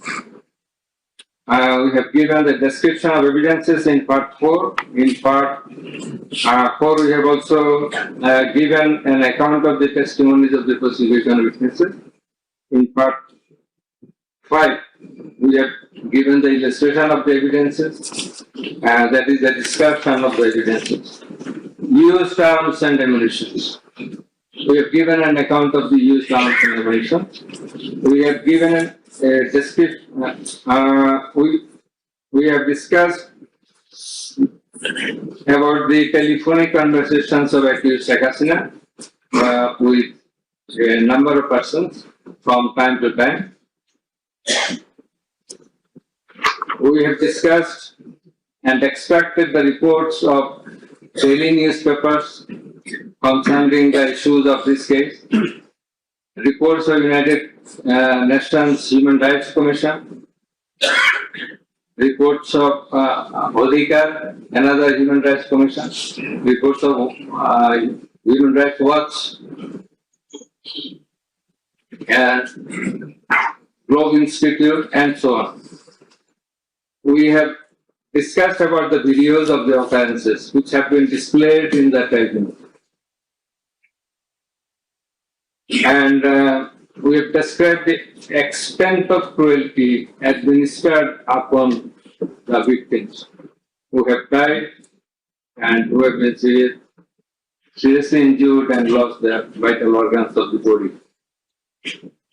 we have given the description of evidences in part 4. In part 4, we have also given an account of the testimonies of the prosecution witnesses. In part 5, we have given the illustration of the evidences, that is the description of the evidences. Used arms and ammunition. We have given an account of the used arms and ammunition. We have given a description. We have discussed about the telephonic conversations of accused Sheikh Hasina with a number of persons from time to time. We have discussed and extracted the reports of daily newspapers concerning the issues of this case, reports of United Nations Human Rights Commission, reports of Odhikar, another Human Rights Commission, reports of Human Rights Watch, and Globe Institute, and so on. We have discussed about the videos of the occurrences which have been displayed in the tribunal. And we have described the extent of cruelty administered upon the victims who have died and who have been seriously injured and lost their vital organs of the body.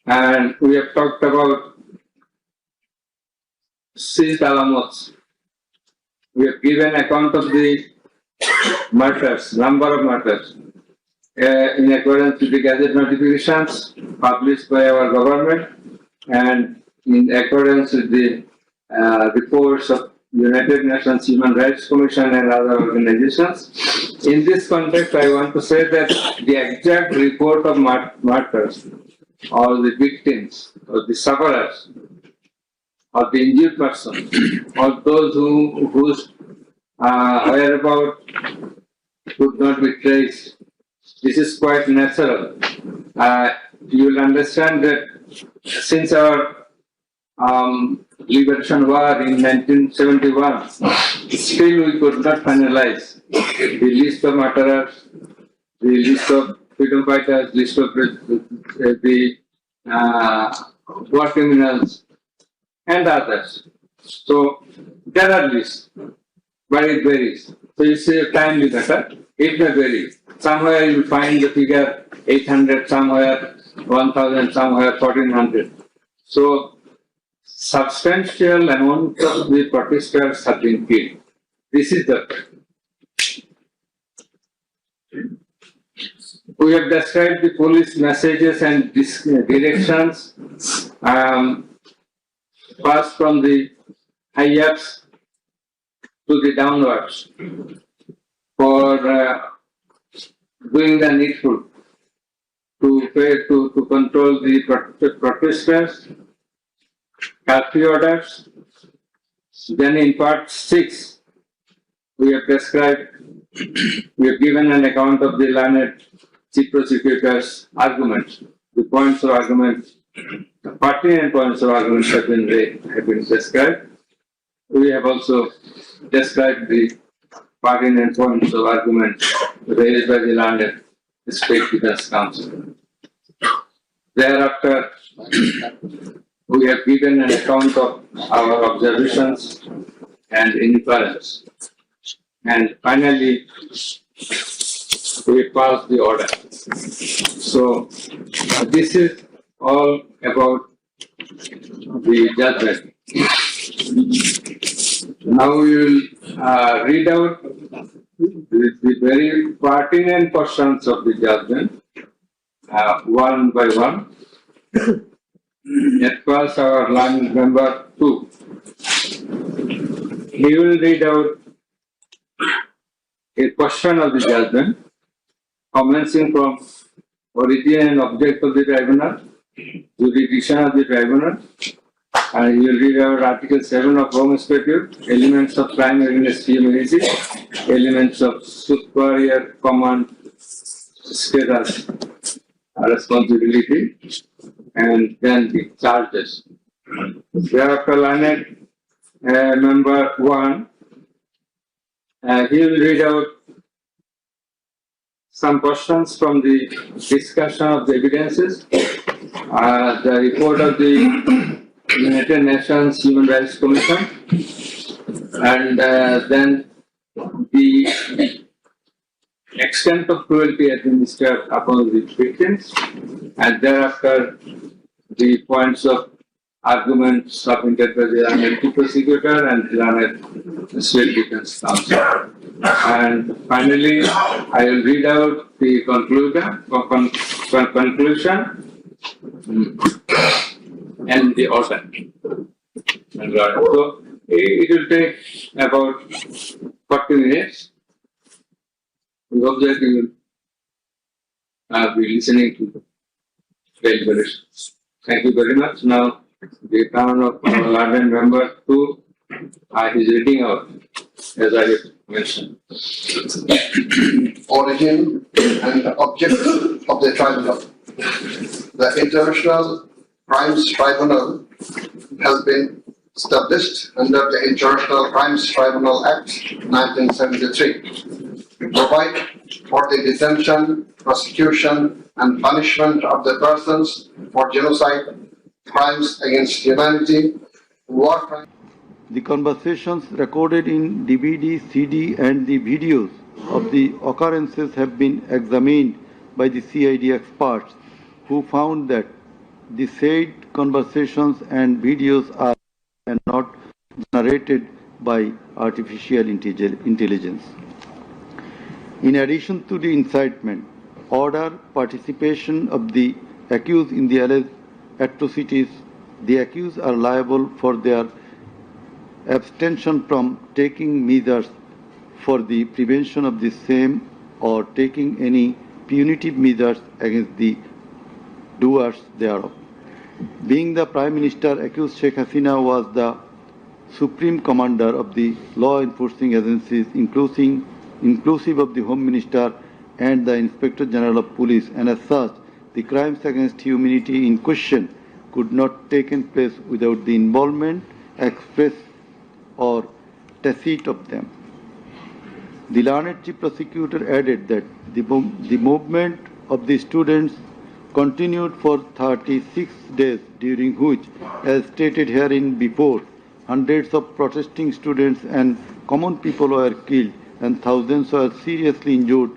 And we have talked about seized alamots. We have given account of the murders, number of murders, in accordance with the Gazette notifications published by our government and in accordance with the reports of United Nations Human Rights Commission and other organizations. In this context, I want to say that the exact report of murders or the victims or the sufferers or the injured person or those whose whereabouts could not be traced, this is quite natural. You will understand that since our liberation war in 1971, still we could not finalize the list of murderers, the list of freedom fighters, list of the war criminals, and others. So there are lists, but it varies. So you say time limit, it may vary. Somewhere you will find the figure 800, somewhere 1000, somewhere 1400. So substantial amount of the protesters have been killed. This is the fact. We have described the police messages and directions passed from the high-ups to the downwards for doing the needful to control the protesters, curfew orders. Then in part 6, we have described, we have given an account of the learned chief prosecutor's arguments, the points of argument, the pertinent points of argument have been described. We have also described the pertinent points of argument raised by the learned State Defense Council. Thereafter, we have given an account of our observations and inference. And finally, we pass the order. So, this is all about the judgment. Now we will read out the very pertinent portions of the judgment, one by one. At first, our line number 2. He will read out a portion of the judgment, commencing from origin and object of the tribunal, jurisdiction of the tribunal, and he will read out Article 7 of Home Statute, elements of crime against humanity, elements of superior command status, responsibility, and then the charges. Thereafter, line number 1, he will read out some questions from the discussion of the evidences, the report of the United Nations Human Rights Commission, and then the extent of cruelty administered upon the victims, and thereafter the points of arguments submitted by the learned prosecutor and the State Defense Council. And finally, I will read out the conclusion and the order. So it will take about 40 minutes. We hope that you will be listening to the deliberations. Thank you very much. Now, the turn of our learned member 2 is reading out, as I mentioned. Origin and objective of the tribunal. The International Crimes Tribunal has been established under the International Crimes Tribunal Act 1973 to provide for the detention, prosecution, and punishment of the persons for genocide, crimes against humanity, war crimes. The conversations recorded in DVD, CD, and the videos of the occurrences have been examined by the CID experts, who found that the said conversations and videos are not generated by artificial intelligence. In addition to the incitement, order, participation of the accused in the alleged atrocities, the accused are liable for their abstention from taking measures for the prevention of the same or taking any punitive measures against the doers thereof. Being the Prime Minister, accused Sheikh Hasina was the Supreme Commander of the law enforcing agencies, inclusive of the Home Minister and the Inspector General of Police, and as such, the crimes against humanity in question could not taken place without the involvement, express or tacit of them. The learned chief prosecutor added that the movement of the students continued for 36 days, during which, as stated herein before, hundreds of protesting students and common people were killed and thousands were seriously injured,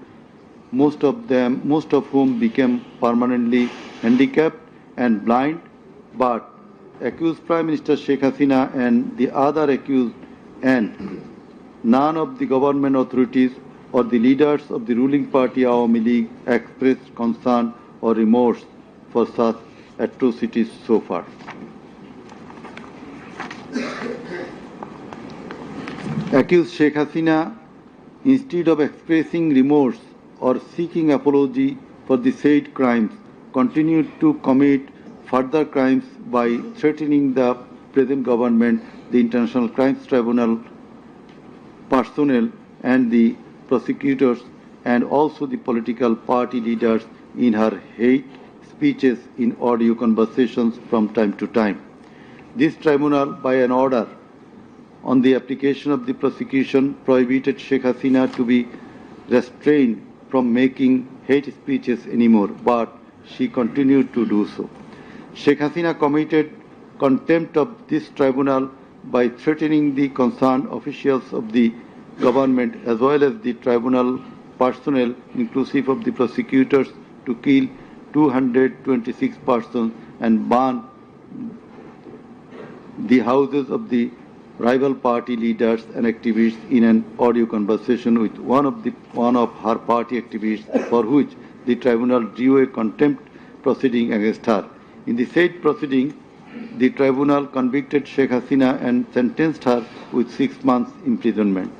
most of whom became permanently handicapped and blind. But accused Prime Minister Sheikh Hasina and the other accused and none of the government authorities or the leaders of the ruling party Awami League expressed concern or remorse for such atrocities so far. Accused Sheikh Hasina, instead of expressing remorse or seeking apology for the said crimes, continued to commit further crimes by threatening the present government, the International Crimes Tribunal personnel and the prosecutors, and also the political party leaders in her hate speeches in audio conversations from time to time. This tribunal, by an order on the application of the prosecution, prohibited Sheikh Hasina to be restrained from making hate speeches anymore, but she continued to do so. Sheikh Hasina committed contempt of this tribunal by threatening the concerned officials of the government as well as the tribunal personnel, inclusive of the prosecutors, to kill 226 persons and burn the houses of the rival party leaders and activists in an audio conversation with one of her party activists, for which the tribunal drew a contempt proceeding against her. In the said proceeding, the tribunal convicted Sheikh Hasina and sentenced her with 6 months imprisonment.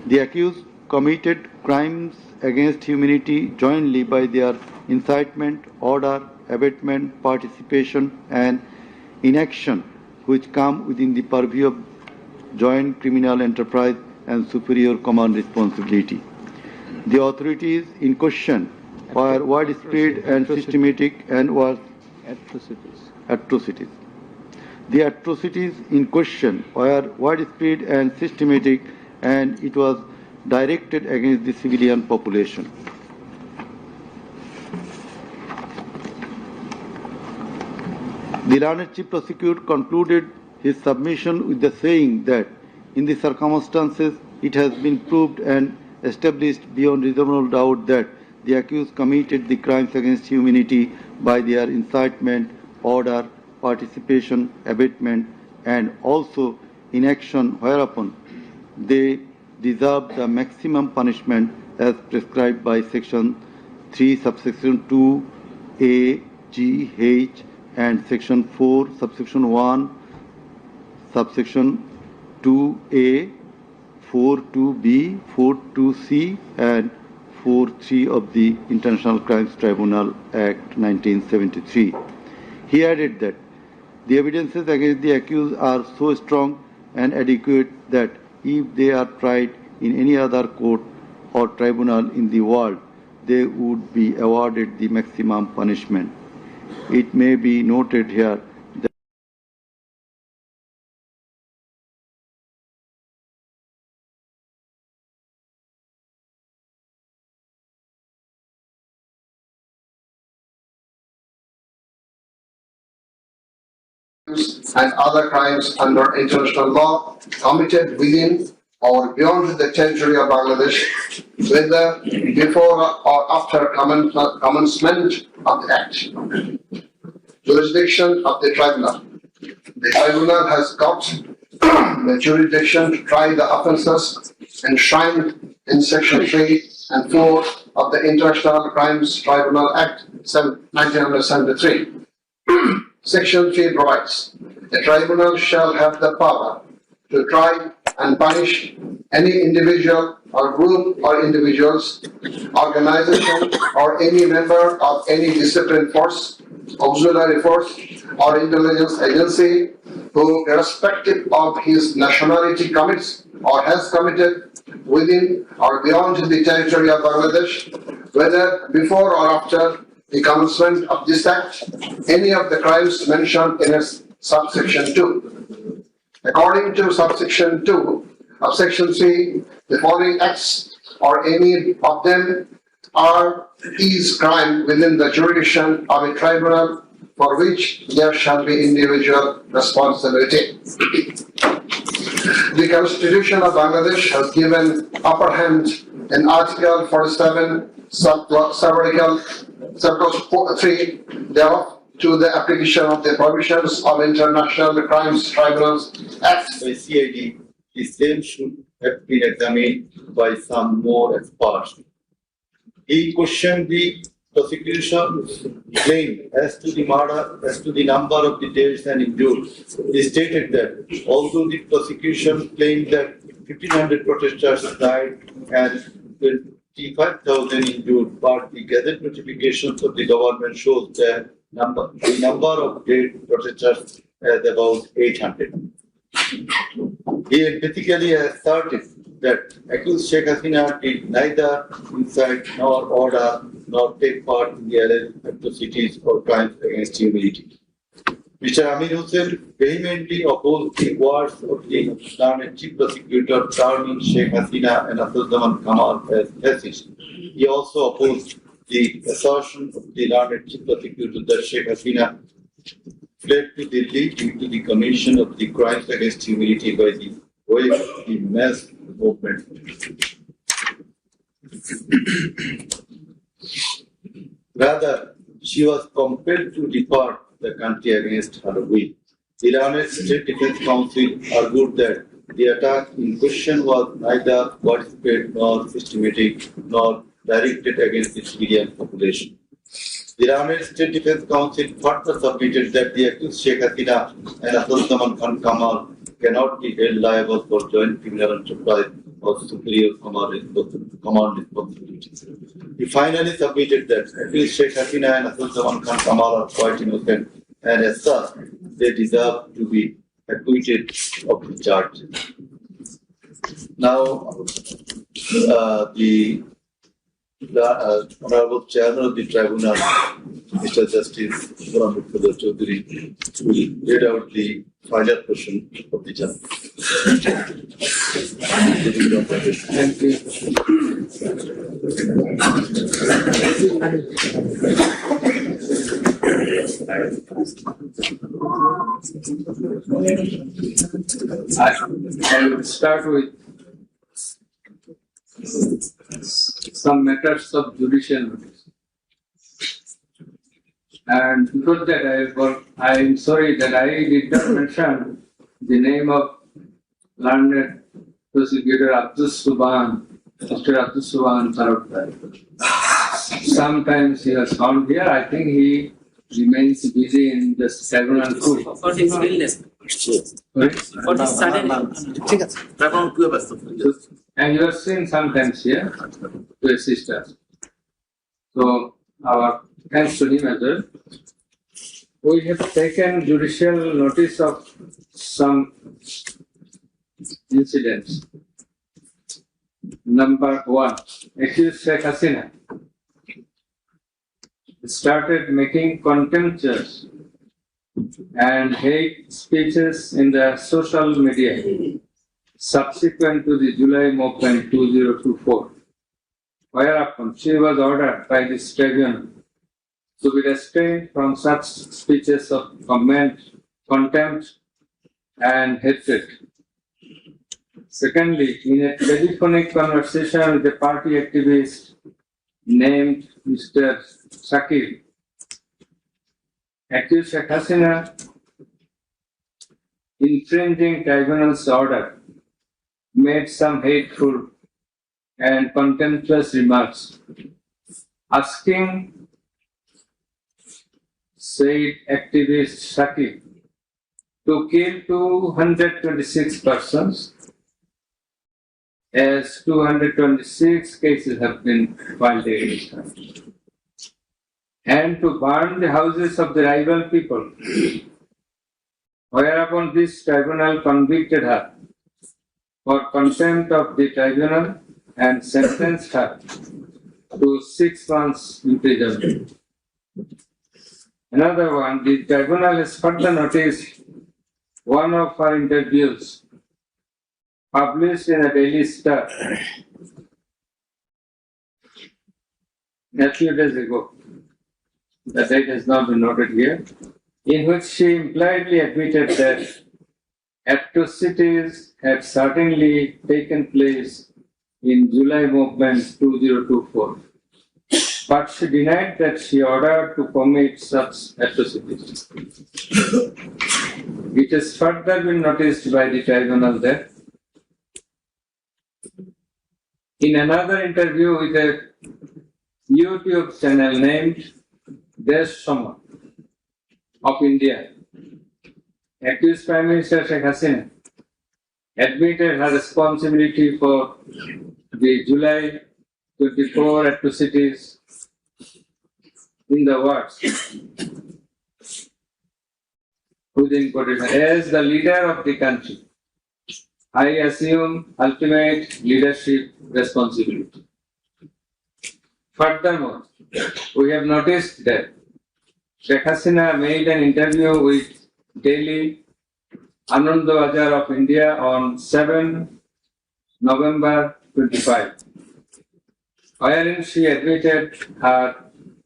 The accused committed crimes against humanity jointly by their incitement, order, abatement, participation, and inaction, which come within the purview of joint criminal enterprise and superior command responsibility. The authorities in question were widespread and systematic and was atrocities. The atrocities in question were widespread and systematic, and it was directed against the civilian population. The learned chief prosecutor concluded his submission with the saying that in the circumstances it has been proved and established beyond reasonable doubt that the accused committed the crimes against humanity by their incitement, order, participation, abatement, and also inaction, whereupon they deserve the maximum punishment as prescribed by Section 3, subsection 2, A, G, H, and Section 4, subsection 1, subsection 2A, 4.2b, 4.2c, and 4.3 of the International Crimes Tribunal Act 1973. He added that the evidences against the accused are so strong and adequate that if they are tried in any other court or tribunal in the world, they would be awarded the maximum punishment. It may be noted here that and other crimes under international law committed within or beyond the territory of Bangladesh, whether before or after commencement of the Act. Jurisdiction of the tribunal. The tribunal has got the jurisdiction to try the offences enshrined in Section 3 and 4 of the International Crimes Tribunal Act 1973. Section 3 provides, the tribunal shall have the power to try and punish any individual or group or individuals, organization, or any member of any disciplined force, auxiliary force, or intelligence agency who, irrespective of his nationality, commits or has committed within or beyond the territory of Bangladesh, whether before or after the commencement of this Act, any of the crimes mentioned in its subsection 2. According to subsection 2 of Section 3, the following acts or any of them is crime within the jurisdiction of a tribunal for which there shall be individual responsibility. The Constitution of Bangladesh has given upper hand in Article 47, subclause 3 thereof to the application of the provisions of International Crimes Tribunals Act. By CID, the same should have been examined by some more experts. He questioned the prosecution's claim as to the number of the deaths and injured. He stated that although the prosecution claimed that 1,500 protesters died and 25,000 injured, but the gazette notifications of the government shows the number of dead protesters as about 800. He emphatically asserted that accused Sheikh Hasina did neither incite nor order nor take part in the alleged atrocities or crimes against humanity. Mr. Amir Hussain vehemently opposed the words of the learned chief prosecutor terming Sheikh Hasina and Abdul Kamal as fascist. He also opposed the assertion of the learned chief prosecutor that Sheikh Hasina fled to Delhi due to the commission of the crimes against humanity by the way of the mass movement. Rather, she was compelled to depart the country against her will. Iran's State Defense Council argued that the attack in question was neither widespread nor systematic nor directed against the civilian population. The Iran's State Defense Council further submitted that the accused Sheikh Hasina and Abdul Kamal cannot be held liable for joint criminal enterprise or superior command responsibilities. He finally submitted that accused Sheikh Hasina and Abdul Kamal are quite innocent, and as such, they deserve to be acquitted of the charge. Now, the Honorable Chairman of the Tribunal, Mr. Justice Murtadha Chaudhary, will read out the final portion of the judge. Thank you. I will start with some matters of judicial notice. And before that, I am sorry that I did not mention the name of learned prosecutor Mr. Abdul Subhan Sarabdar. Sometimes he was found here. I think he remains busy in the tribunal too. For his illness. For his sudden illness. And you are seen sometimes here to assist us. So, our thanks to him as well. We have taken judicial notice of some incidents. Number 1, accused Sheikh Hasina started making contemptuous and hate speeches in the social media subsequent to the July movement 2024, whereupon she was ordered by this tribunal to be restrained from such speeches of contempt and hatred. Secondly, in a telephonic conversation with a party activist named Mr. Shakir, accused Sheikh Hasina infringing tribunal's order made some hateful and contemptuous remarks, asking said activist Shakir to kill 226 persons, as 226 cases have been filed against her, and to burn the houses of the rival people, whereupon this tribunal convicted her for contempt of the tribunal and sentenced her to 6 months imprisonment. Another one, the tribunal has further noticed one of her interviews published in a Daily Star a few days ago. The date has not been noted here, in which she impliedly admitted that atrocities had certainly taken place in July movement 2024, but she denied that she ordered to commit such atrocities. It has further been noticed by the tribunal that in another interview with a YouTube channel named Desh Sama of India, accused Prime Minister Sheikh Hasina admitted her responsibility for the July 24 atrocities in the words within quotation. As the leader of the country, I assume ultimate leadership responsibility. Furthermore, we have noticed that Sheikh Hasina made an interview with Daily Anand Bazar of India on 7 November 25, wherein she admitted her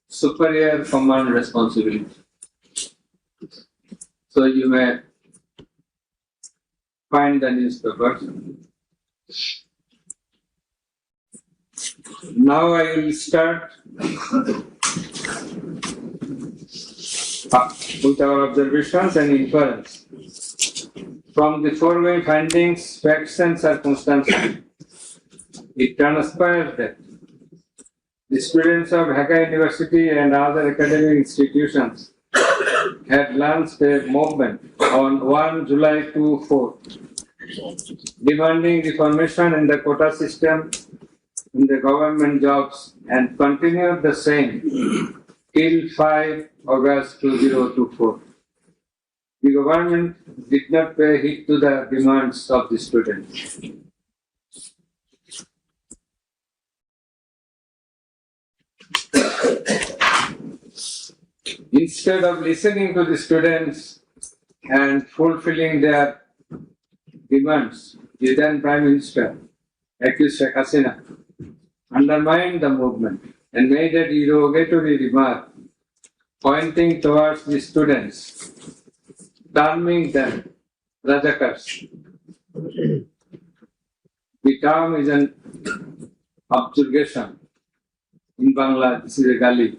superior command responsibility. So you may find the newspapers. Now I will start with our observations and inference. From the foregoing findings, facts and circumstances, it transpires that the students of Dhaka University and other academic institutions had launched a movement on 1 July 2004, demanding reformation in the quota system in the government jobs and continued the same till 5 August 2024. The government did not pay heed to the demands of the students. Instead of listening to the students and fulfilling their demands, the then Prime Minister, accused Sheikh Hasina, undermined the movement and made a derogatory remark pointing towards the students, terming them Rajakars. The term is an objurgation. In Bangla, this is a gali.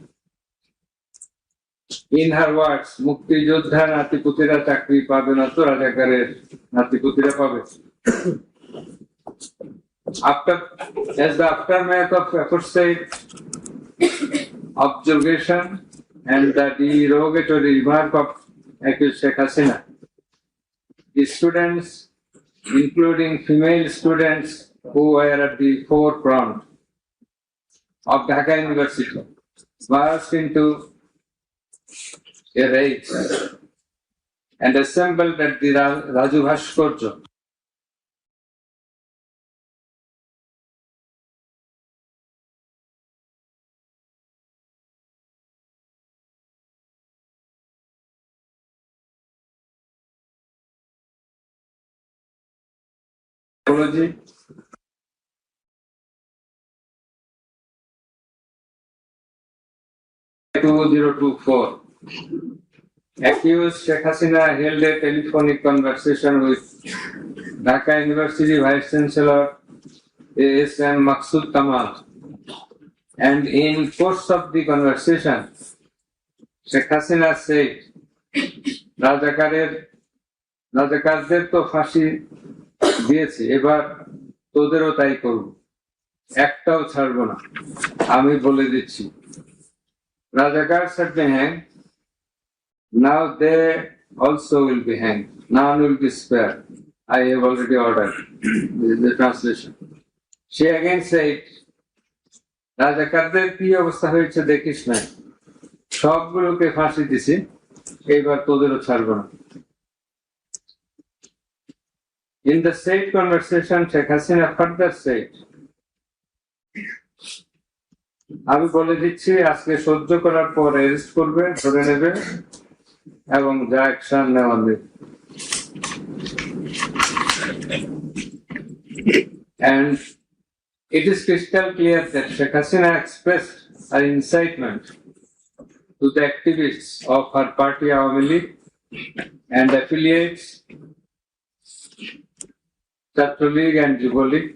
In her words, Mukti Jodha Natiputira Chakri Pabe na to Rajakarer Natiputira Pabe. As the aftermath of aforesaid observation and the derogatory remark of accused Sheikh Hasina, the students, including female students who were at the forefront of Dhaka University, burst into a rage and assembled at the Raju Bhaskarya. Apology. (2024) Accused Sheikh Hasina held a telephonic conversation with Dhaka University Vice Chancellor A.S.M. Maksud Kamal, and in course of the conversation, Sheikh Hasina said, রাজাকারদের তো ফাঁসি দিয়েছি, এবার তোদেরও তাই করব, একটাও ছাড়বো না, আমি বলে দিচ্ছি। Rajakars have been hanged. Now they also will be hanged. None will be spared. I have already ordered. This is the translation. She again said, রাজাকারদের কি অবস্থা হয়েছে দেখিস না, সবগুলোকে ফাঁসি দিছি, এবার তোদেরও ছাড়বো না। In the said conversation, Sheikh Hasina further said, আমি বলে দিচ্ছি আজকে সহ্য করার পর অ্যারেস্ট করবে, ধরে নেবে এবং যা অ্যাকশন নেওয়া নেবে। And it is crystal clear that Sheikh Hasina expressed her incitement to the activists of her party Awami League and affiliates, Chhatro League and Jubo League,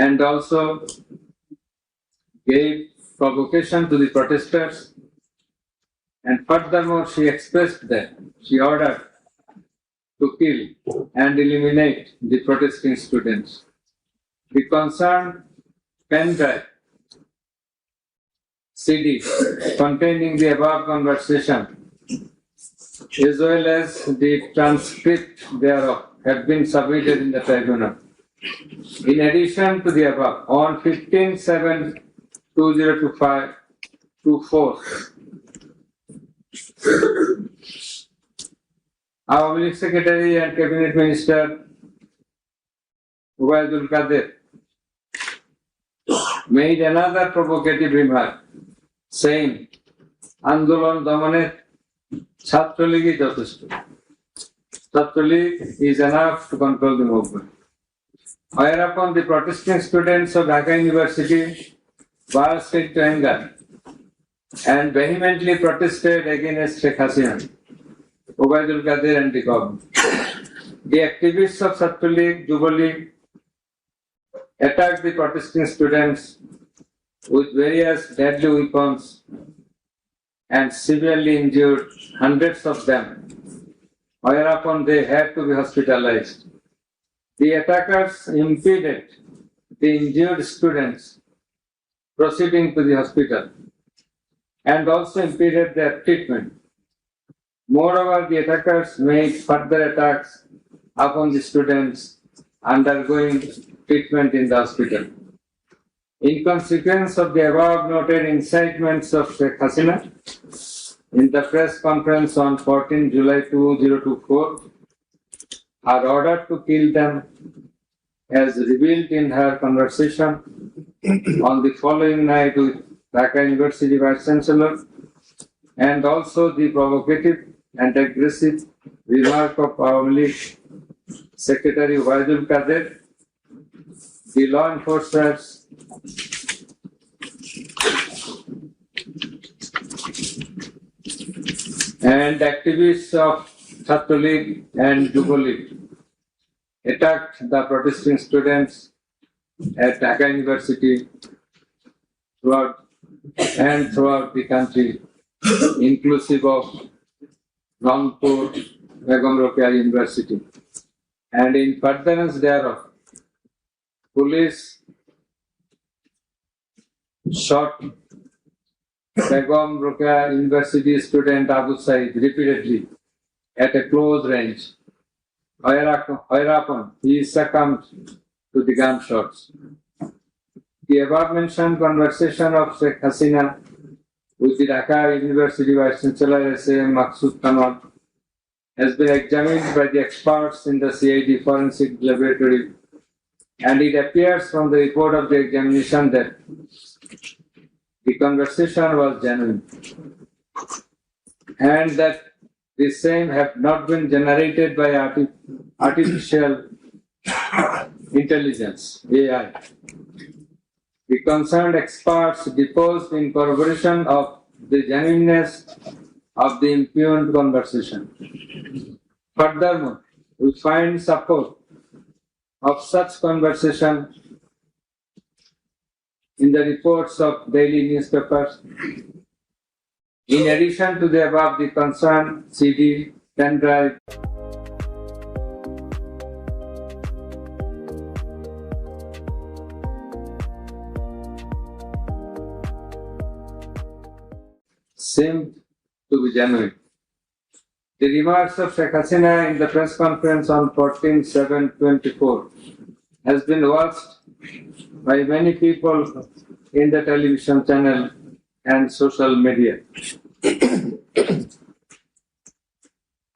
and also gave provocation to the protesters, and furthermore she expressed that she ordered to kill and eliminate the protesting students. The concerned pen drive CD containing the above conversation, as well as the transcript thereof, have been submitted in the tribunal. In addition to the above, on 15/7/2024, our Minister Secretary and Cabinet Minister Ubaidul Qadir made another provocative remark, saying, Andolon Damane Chhatraligi Jotheshto. Chhatralik is enough to control the movement. Whereupon the protesting students of Dhaka University burst into anger and vehemently protested against Sheikh Hasina, Ubaidul Qadir and the government. The activists of Chhatralik, Jubilee attacked the protesting students with various deadly weapons and severely injured hundreds of them, whereupon they had to be hospitalized. The attackers impeded the injured students proceeding to the hospital and also impeded their treatment. Moreover, the attackers made further attacks upon the students undergoing treatment in the hospital. In consequence of the above noted incitements of Sheikh Hasina, in the press conference on 14 July 2024, are ordered to kill them as revealed in her conversation on the following night with Dhaka University Vice Chancellor, and also the provocative and aggressive remark of our Secretary Ubaidul Qadir, the law enforcers and activists of Chhatralik and Jubilee attacked the protesting students at Dhaka University throughout the country, inclusive of Rangpur Begum Rokeya University. And in furtherance thereof, police shot Begum Rokeya University student Abu Said repeatedly at a close range, whereupon he succumbed to the gunshots. The above mentioned conversation of Sheikh Hasina with the Dhaka University Vice Chancellor S.A.M. Maqsood Kamal has been examined by the experts in the CID Forensic Laboratory, and it appears from the report of the examination that the conversation was genuine and that the same have not been generated by artificial intelligence, AI. The concerned experts deposed in corroboration of the genuineness of the impugned conversation. Furthermore, we find support of such conversation in the reports of daily newspapers. In addition to the above, the concerned CD, pen drive, seemed to be genuine. The remarks of Sheikh Hasina in the press conference on 14/7/24 has been watched by many people in the television channel and social media.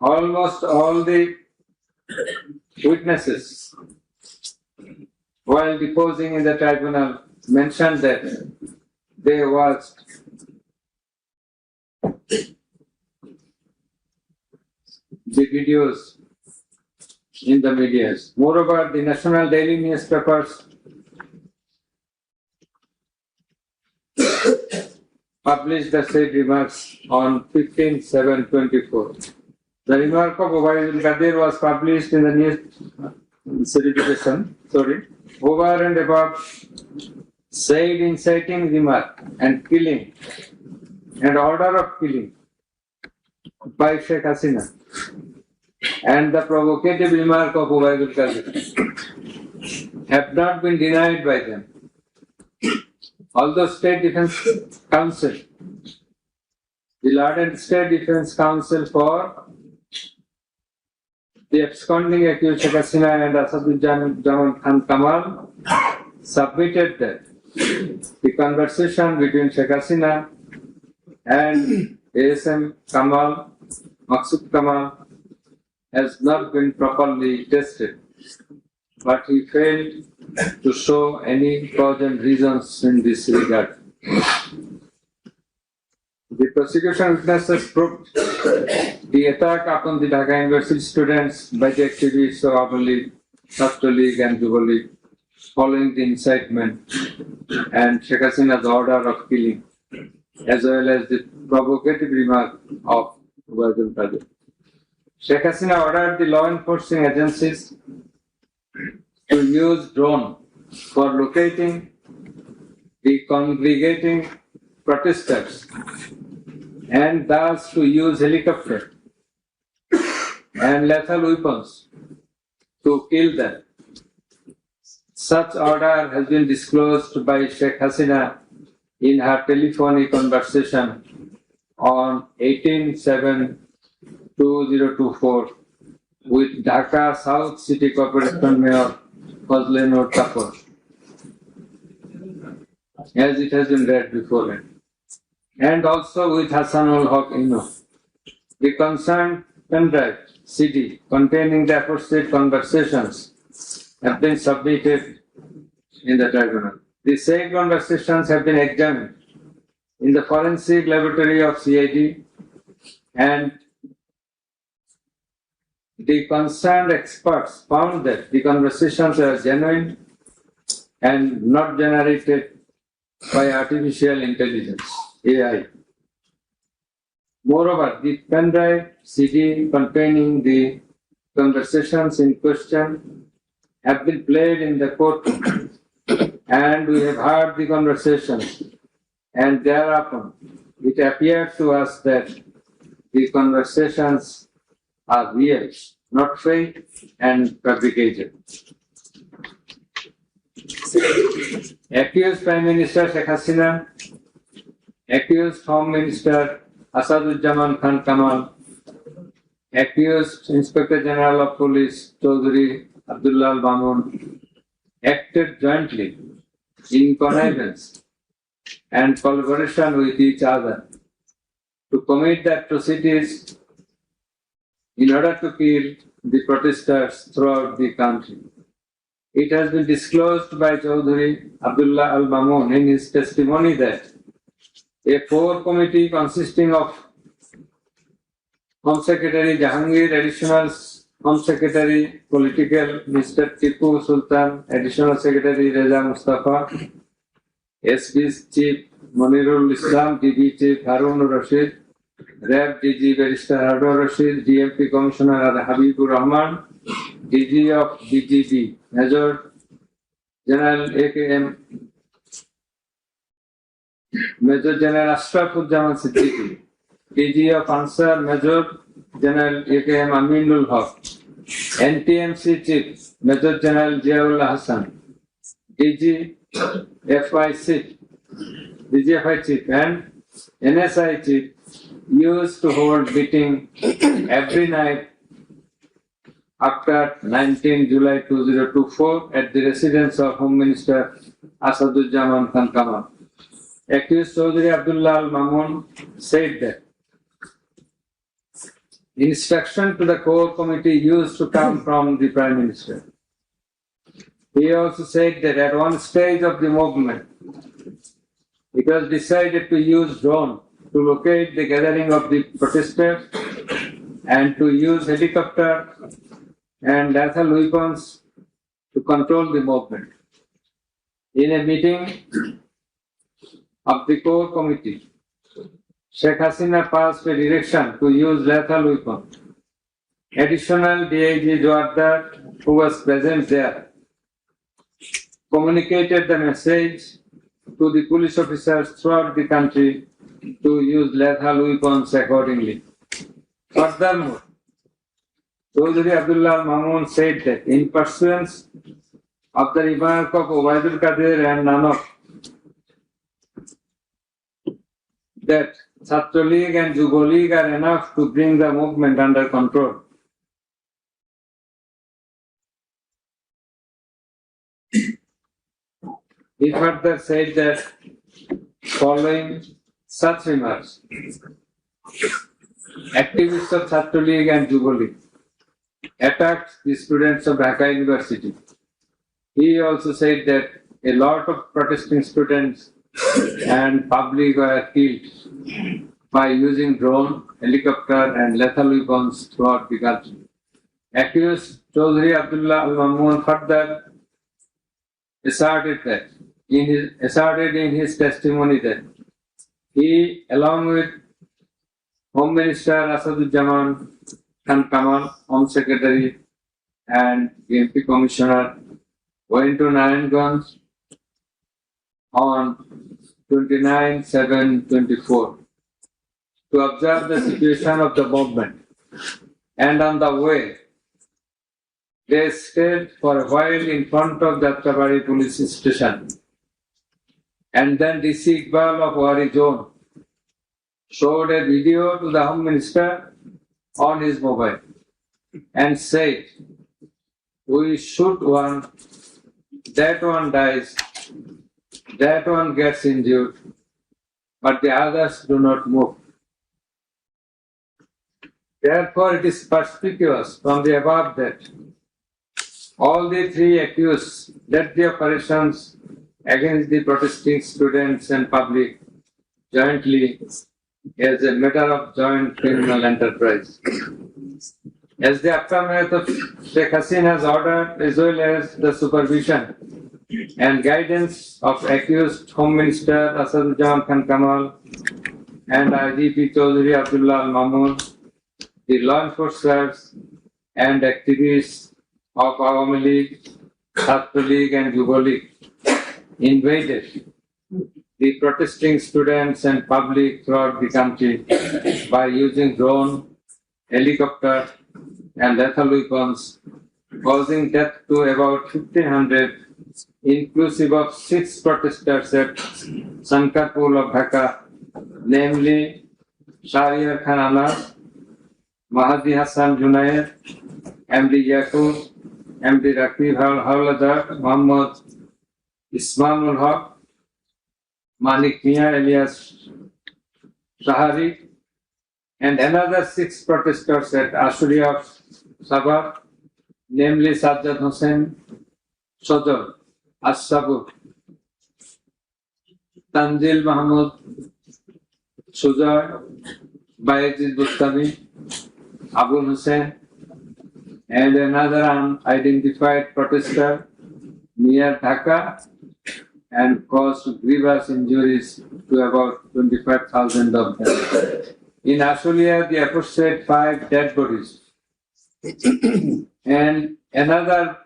Almost all the witnesses, while deposing in the tribunal, mentioned that they watched the videos in the media. Moreover, the national daily newspapers published the said remarks on 15/7/24. The remark of Ubaidul Qadir was published in the news certification. Over and above said inciting remark and killing and order of killing by Sheikh Hasina and the provocative remark of Ubaidul Qadir have not been denied by them. Although State Defence Council, the Lord and State Defence Council for the absconding accused Sheikh Hasina and Asaduজ্জামান Khan Kamal submitted that the conversation between Sheikh Hasina and ASM Kamal, Maksud Kamal, has not been properly tested, but he failed to show any cogent reasons in this regard. The prosecution witnesses proved the attack upon the Dhaka University students by the activists of Abu League, Chhatra League and Yuva League following the incitement and Sheikh Hasina's order of killing, as well as the provocative remark of Ubaidul Qadir. Sheikh Hasina ordered the law enforcing agencies to use drone for locating the congregating protesters and thus to use helicopter and lethal weapons to kill them. Such order has been disclosed by Sheikh Hasina in her telephonic conversation on 18/7/2024 with Dhaka South City Corporation Mayor Fazle Noor Tapor, as it has been read beforehand, and also with Hassanul Haq Ino. The concerned pendrive CD containing the aforesaid conversations have been submitted in the tribunal. The said conversations have been examined in the forensic laboratory of CID, and the concerned experts found that the conversations are genuine and not generated by artificial intelligence, AI. Moreover, the pendrive CD containing the conversations in question have been played in the courtroom, and we have heard the conversations, and thereupon it appeared to us that the conversations are real, not fake and fabricated. Accused Prime Minister Sheikh Hasina, accused Home Minister Asaduজ্জামান Khan Kamal, accused Inspector General of Police Chaudhry Abdullah Al Mamun acted jointly in connivance and collaboration with each other to commit the atrocities in order to kill the protesters throughout the country. It has been disclosed by Chaudhry Abdullah Al Mamun in his testimony that a core committee consisting of Home Secretary Jahangir, Additional Home Secretary Political Mr. Tipu Sultan, Additional Secretary Reza Mustafa, SP's Chief Monirul Islam, DB Chief Harun Rashid, RAB DG Barrister Harun Rashid, DMP Commissioner Habibur Rahman, DG of DGB Major General AKM Major General Ashrafuzzaman Siddiqui, DG of Ansar Major General AKM Aminul Haq, NTMC Chief Major General Ziaullah Hassan, DGFI Chief and NSI Chief used to hold meeting every night after 19 July 2024 at the residence of Home Minister Asaduজ্জামান Khan Kamal. Accused Chaudhry Abdullah Al Mamun said that instruction to the core committee used to come from the Prime Minister. He also said that at one stage of the movement, it was decided to use drone to locate the gathering of the protesters and to use helicopter and lethal weapons to control the movement. In a meeting of the core committee, Sheikh Hasina passed a direction to use lethal weapons. Additional DIG Joardar, who was present there, communicated the message to the police officers throughout the country to use lethal weapons accordingly. Furthermore, Chaudhry Abdullah Al Mamun said that in pursuance of the remark of Ubaidul Qadir and Nanak that Chhatra League and Yuva League are enough to bring the movement under control, He further said that following such remarks, activists of Chhatra League and Yuva League attacked the students of Dhaka University. He also said that a lot of protesting students and public were killed by using drone, helicopter and lethal weapons throughout the country. Accused Chaudhry Abdullah Al Mamun further asserted in his testimony that he, along with Home Minister Asaduজ্জামান Khan Kamal, Home Secretary and MP Commissioner, went to Narayanganj on 29/7/24 to observe the situation of the movement. And on the way, they stayed for a while in front of Jatrabari police station. And then DC Iqbal of Wari Zone showed a video to the Home Minister on his mobile and said, "We shoot one, that one dies, that one gets injured, but the others do not move." Therefore, it is perspicuous from the above that all the three accused led the operations against the protesting students and public jointly as a matter of joint criminal enterprise. As the aftermath of Sheikh Hasina's order, as well as the supervision and guidance of accused Home Minister Asaduজ্জামান Khan Kamal and IGP Chaudhry Abdullah Al Mamun, the law enforcers and activists of Awami League, Chhatra League and Yuva League invaded the protesting students and public throughout the country by using drone, helicopter and lethal weapons, causing death to about 1,500, inclusive of 6 protesters at Sankarpur of Dhaka, namely Shahriar Khan Anas, Mahdi Hassan Junaid, MD Yaqub, MD Rakib Hawladar, Muhammad Ismail Haq, Manik Mia alias Shahari, and another 6 protesters at Ashuria of Sabah, namely Sajjad Hussain, Sodor, As-Sabur, Tanzil Mahmud, Sujoy, Bayezid Bustami, Abu Hussain, and another unidentified protester near Dhaka, and caused grievous injuries to about 25,000 of them. In Ashulia, the aforesaid 5 dead bodies and another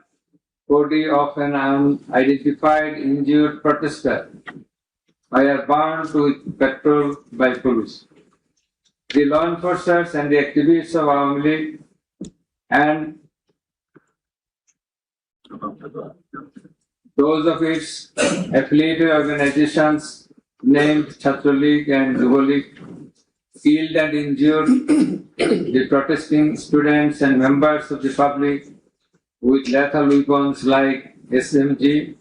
body of an unidentified injured protester were burned with petrol by police. The law enforcers and the activists of Awami League and those of its affiliated organizations named Chhatra League and Yuva League killed and injured the protesting students and members of the public with lethal weapons like SMG,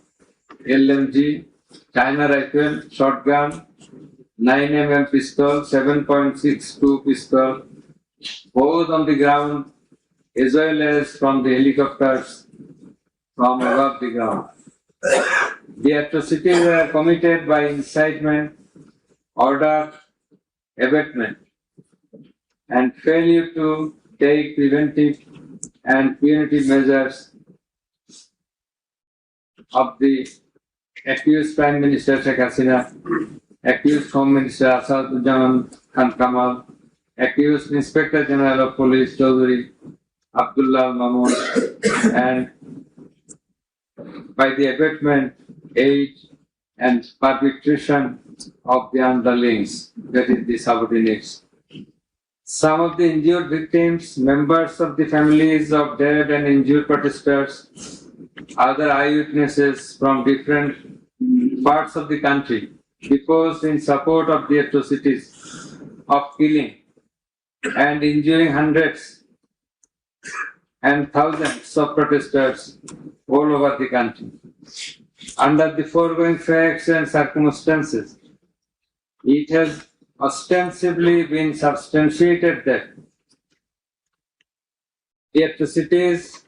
LMG, China rifle, shotgun, 9mm pistol, 7.62 pistol, both on the ground as well as from the helicopters from above the ground. The atrocities were committed by incitement, order, abatement, and failure to take preventive and punitive measures of the accused Prime Minister Sheikh Hasina, accused Home Minister Asaduজ্জামান Khan Kamal, accused Inspector General of Police Chaudhry Abdullah Al Mamun, and by the abatement, aid, and perpetration of the underlings, that is the subordinates. Some of the injured victims, members of the families of dead and injured protesters, other eyewitnesses from different parts of the country, deposed in support of the atrocities of killing and injuring hundreds and thousands of protesters all over the country. Under the foregoing facts and circumstances, it has ostensibly been substantiated that the atrocities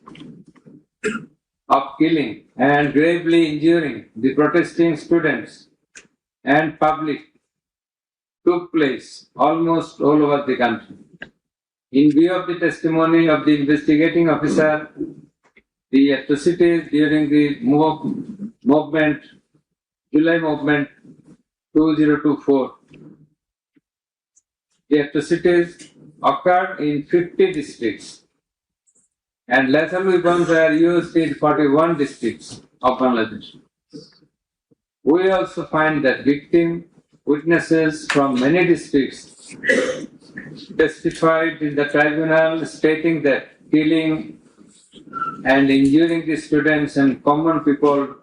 of killing and gravely injuring the protesting students and public took place almost all over the country. In view of the testimony of the investigating officer, the atrocities during the July movement 2024, the atrocities occurred in 50 districts and lethal weapons were used in 41 districts of Bangladesh. We also find that victim witnesses from many districts testified in the tribunal stating that killing and injuring the students and common people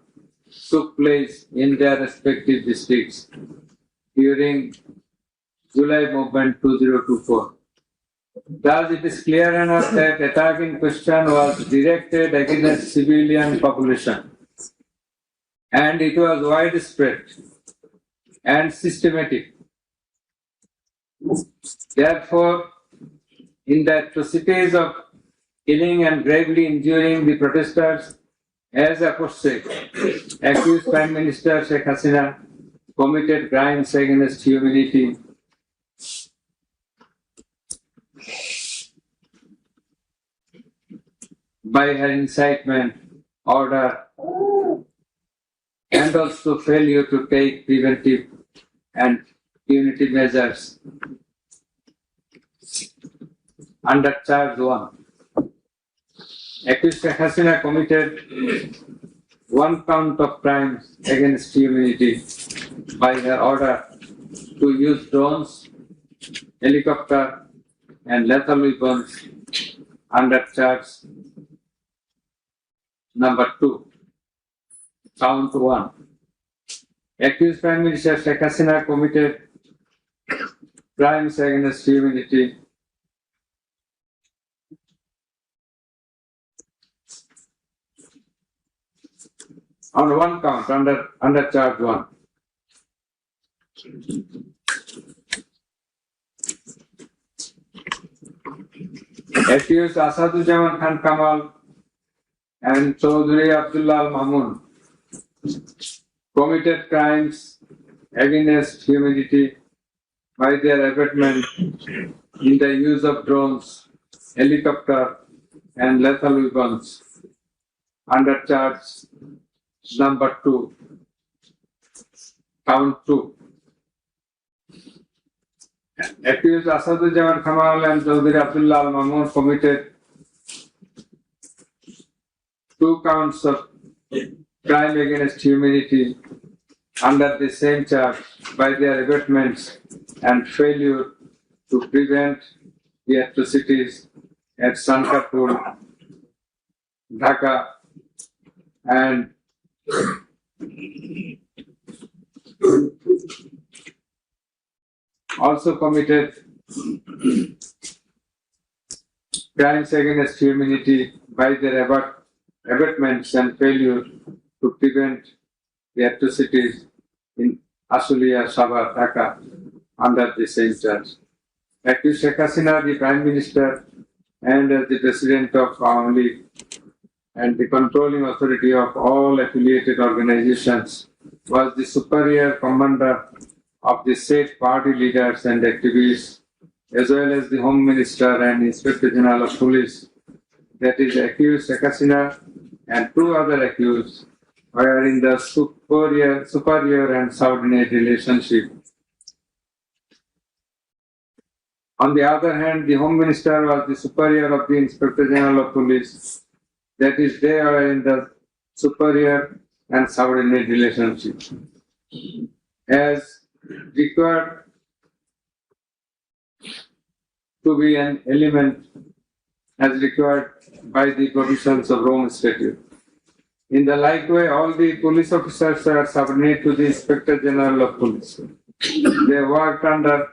took place in their respective districts during July movement 2024. Thus, it is clear enough that attack in question was directed against civilian population, and it was widespread and systematic. Therefore, in the atrocities of killing and gravely injuring the protesters, as aforesaid, accused Prime Minister Sheikh Hasina committed crimes against humanity by her incitement, order, and also failure to take preventive and punitive measures. Under charge 1, accused Sheikh Hasina committed one count of crimes against humanity by her order to use drones, helicopter, and lethal weapons. Under charge number 2, count 1, accused Prime Minister Sheikh Hasina committed crimes against humanity on one count under charge 1. Accused Asadujaman Khan Kamal and Chaudhry Abdullah Mamun committed crimes against humanity by their abatement in the use of drones, helicopter, and lethal weapons. Under charge number 2, count 2. Accused Asadujaman Kamal and Chaudhry Abdullah Mamun committed 2 counts of crime against humanity under the same charge by their abatements and failure to prevent the atrocities at Sankarpur, Dhaka, and also committed crimes against humanity by their abatements and failure to prevent the atrocities in Ashulia, Sabha, Dhaka under the same charge. Accused Sheikh Hasina, the Prime Minister and as the President of Awami League and the controlling authority of all affiliated organizations, was the superior commander of the said party leaders and activists, as well as the Home Minister and Inspector General of Police, that is accused Sheikh Hasina and 2 other accused were in the superior and subordinate relationship. On the other hand, the Home Minister was the superior of the Inspector General of Police, that is, they are in the superior and subordinate relationship. As required to be an element as required by the provisions of Rome Statute. In the like way, all the police officers are subordinate to the Inspector General of Police. They worked under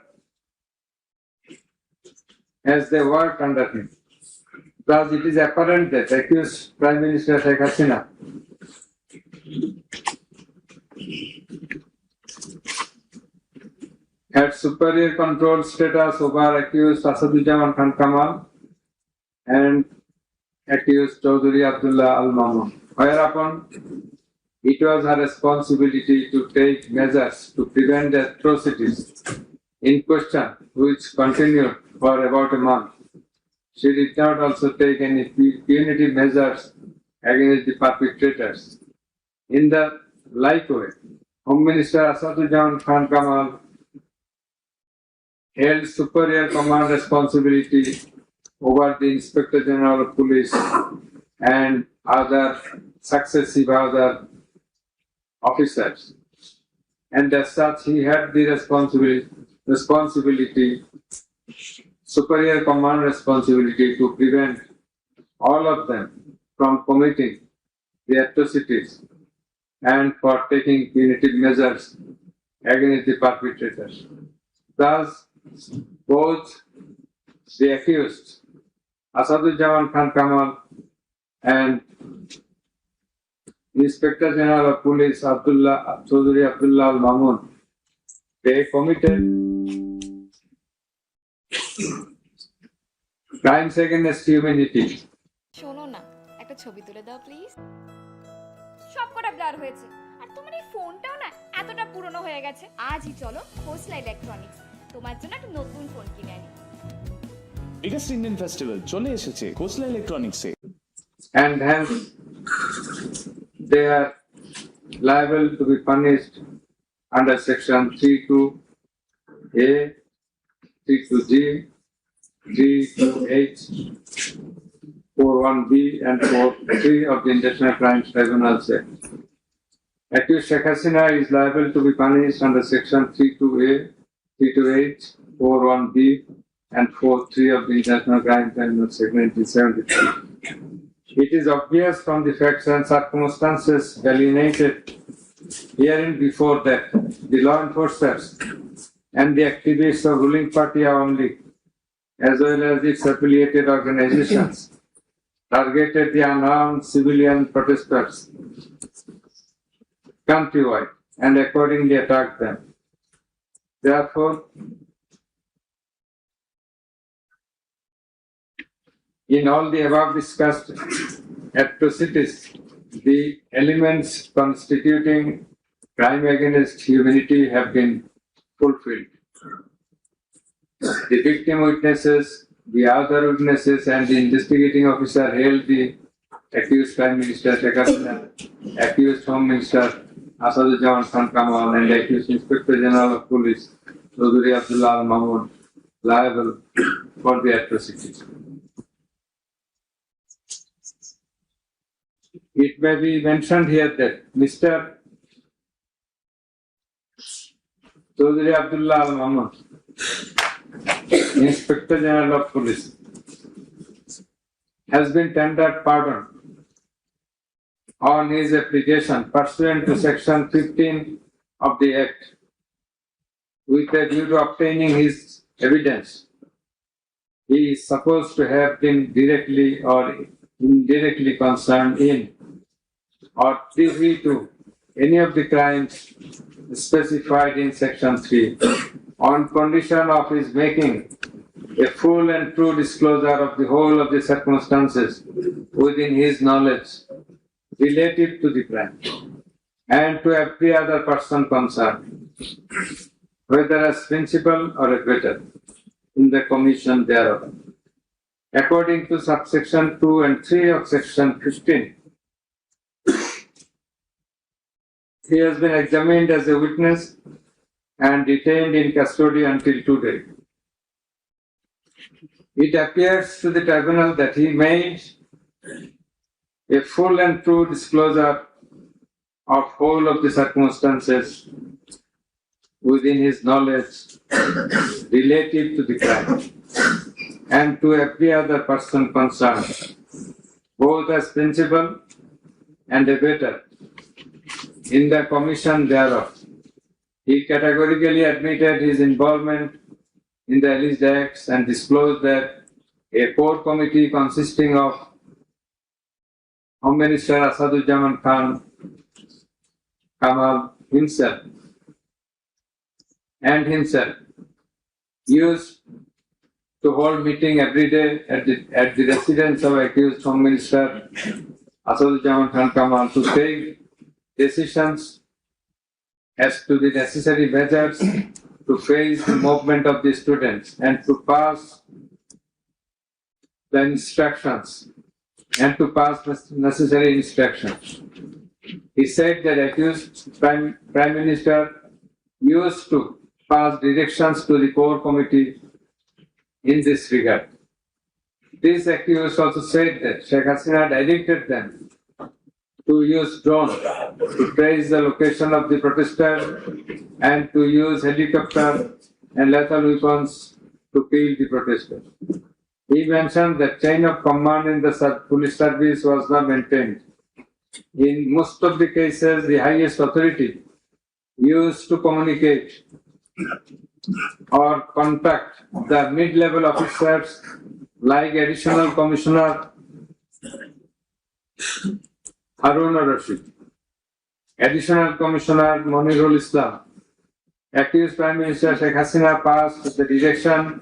him. Thus, it is apparent that accused Prime Minister Sheikh Hasina had superior control status over accused Asadujaman Khan Kamal and accused Chaudhary Abdullah Al Mamun, whereupon it was her responsibility to take measures to prevent the atrocities in question, which continued for about a month. She did not also take any punitive measures against the perpetrators. In the like way, Home Minister Asadujaman Khan Kamal held superior command responsibility over the Inspector General of Police and other successive other officers. And as such, he had the responsibility, superior command responsibility to prevent all of them from committing the atrocities and for taking punitive measures against the perpetrators. Thus, both the accused, Asadujaman Khan Kamal and Inspector General of Police Chaudhary Abdullah Al Mamun, they committed crimes against humanity. শোনো না একটা ছবি তুলে দাও please সবকটা blur হয়েছে আর তোমার এই ফোনটাও না এতটা পুরনো হয়ে গেছে আজই চলো খোসলা ইলেকট্রনিক্স তোমার জন্য একটা নতুন ফোন কিনে আনি বিগেস্ট ইন্ডিয়ান ফেস্টিভ্যাল চলে এসেছে খোসলা ইলেকট্রনিক্সে and hence they are liable to be punished under section 32A, 32G, G2H, 41B and 43 of the International Crimes Tribunal Act. Accused Sheikh Hasina is liable to be punished under section 32A, 32H, 41B and 43 of the International Crimes Tribunal Act 1973. It is obvious from the facts and circumstances delineated herein before that the law enforcers and the activists of ruling party only, as well as its affiliated organizations, targeted the unarmed civilian protesters countrywide and accordingly attacked them. Therefore, in all the above discussed atrocities, the elements constituting crime against humanity have been fulfilled. The victim witnesses, the other witnesses, and the investigating officer hailed the accused Prime Minister Sheikh Hasina, accused Home Minister Asadujaman Khan Kamal, and accused Inspector General of Police Chaudhary Abdullah Al Mamun liable for the atrocities. It may be mentioned here that Mr. Chaudhary Abdullah Al Mamun, Inspector General of Police, has been tendered pardon on his application pursuant to section 15 of the Act with a view to obtaining his evidence. He is supposed to have been directly or indirectly concerned in or privy to any of the crimes specified in section 3 on condition of his making a full and true disclosure of the whole of the circumstances within his knowledge relative to the crime and to every other person concerned, whether as principal or abettor in the commission thereof. According to subsection 2 and 3 of section 15, he has been examined as a witness and detained in custody until today. It appears to the tribunal that he made a full and true disclosure of whole of the circumstances within his knowledge relative to the crime and to every other person concerned, both as principal and abettor in the commission thereof. He categorically admitted his involvement in the alleged acts and disclosed that a core committee consisting of Home Minister Asadujaman Khan, Kamal himself used to hold meeting every day at the residence of accused Home Minister Asaduzzaman Khan Kamal to take decisions as to the necessary measures to face the movement of the students and to pass the instructions and to pass necessary instructions. He said that accused Prime Minister used to pass directions to the core committee in this regard. These accused also said that Sheikh Hasina directed them to use drone to trace the location of the protesters and to use helicopter and lethal weapons to kill the protesters. He mentioned that chain of command in the police service was not maintained. In most of the cases, the highest authority used to communicate or contact the mid-level officers like Additional Commissioner Harun Rashid, Additional Commissioner Monirul Islam. Accused Prime Minister Sheikh Hasina passed the direction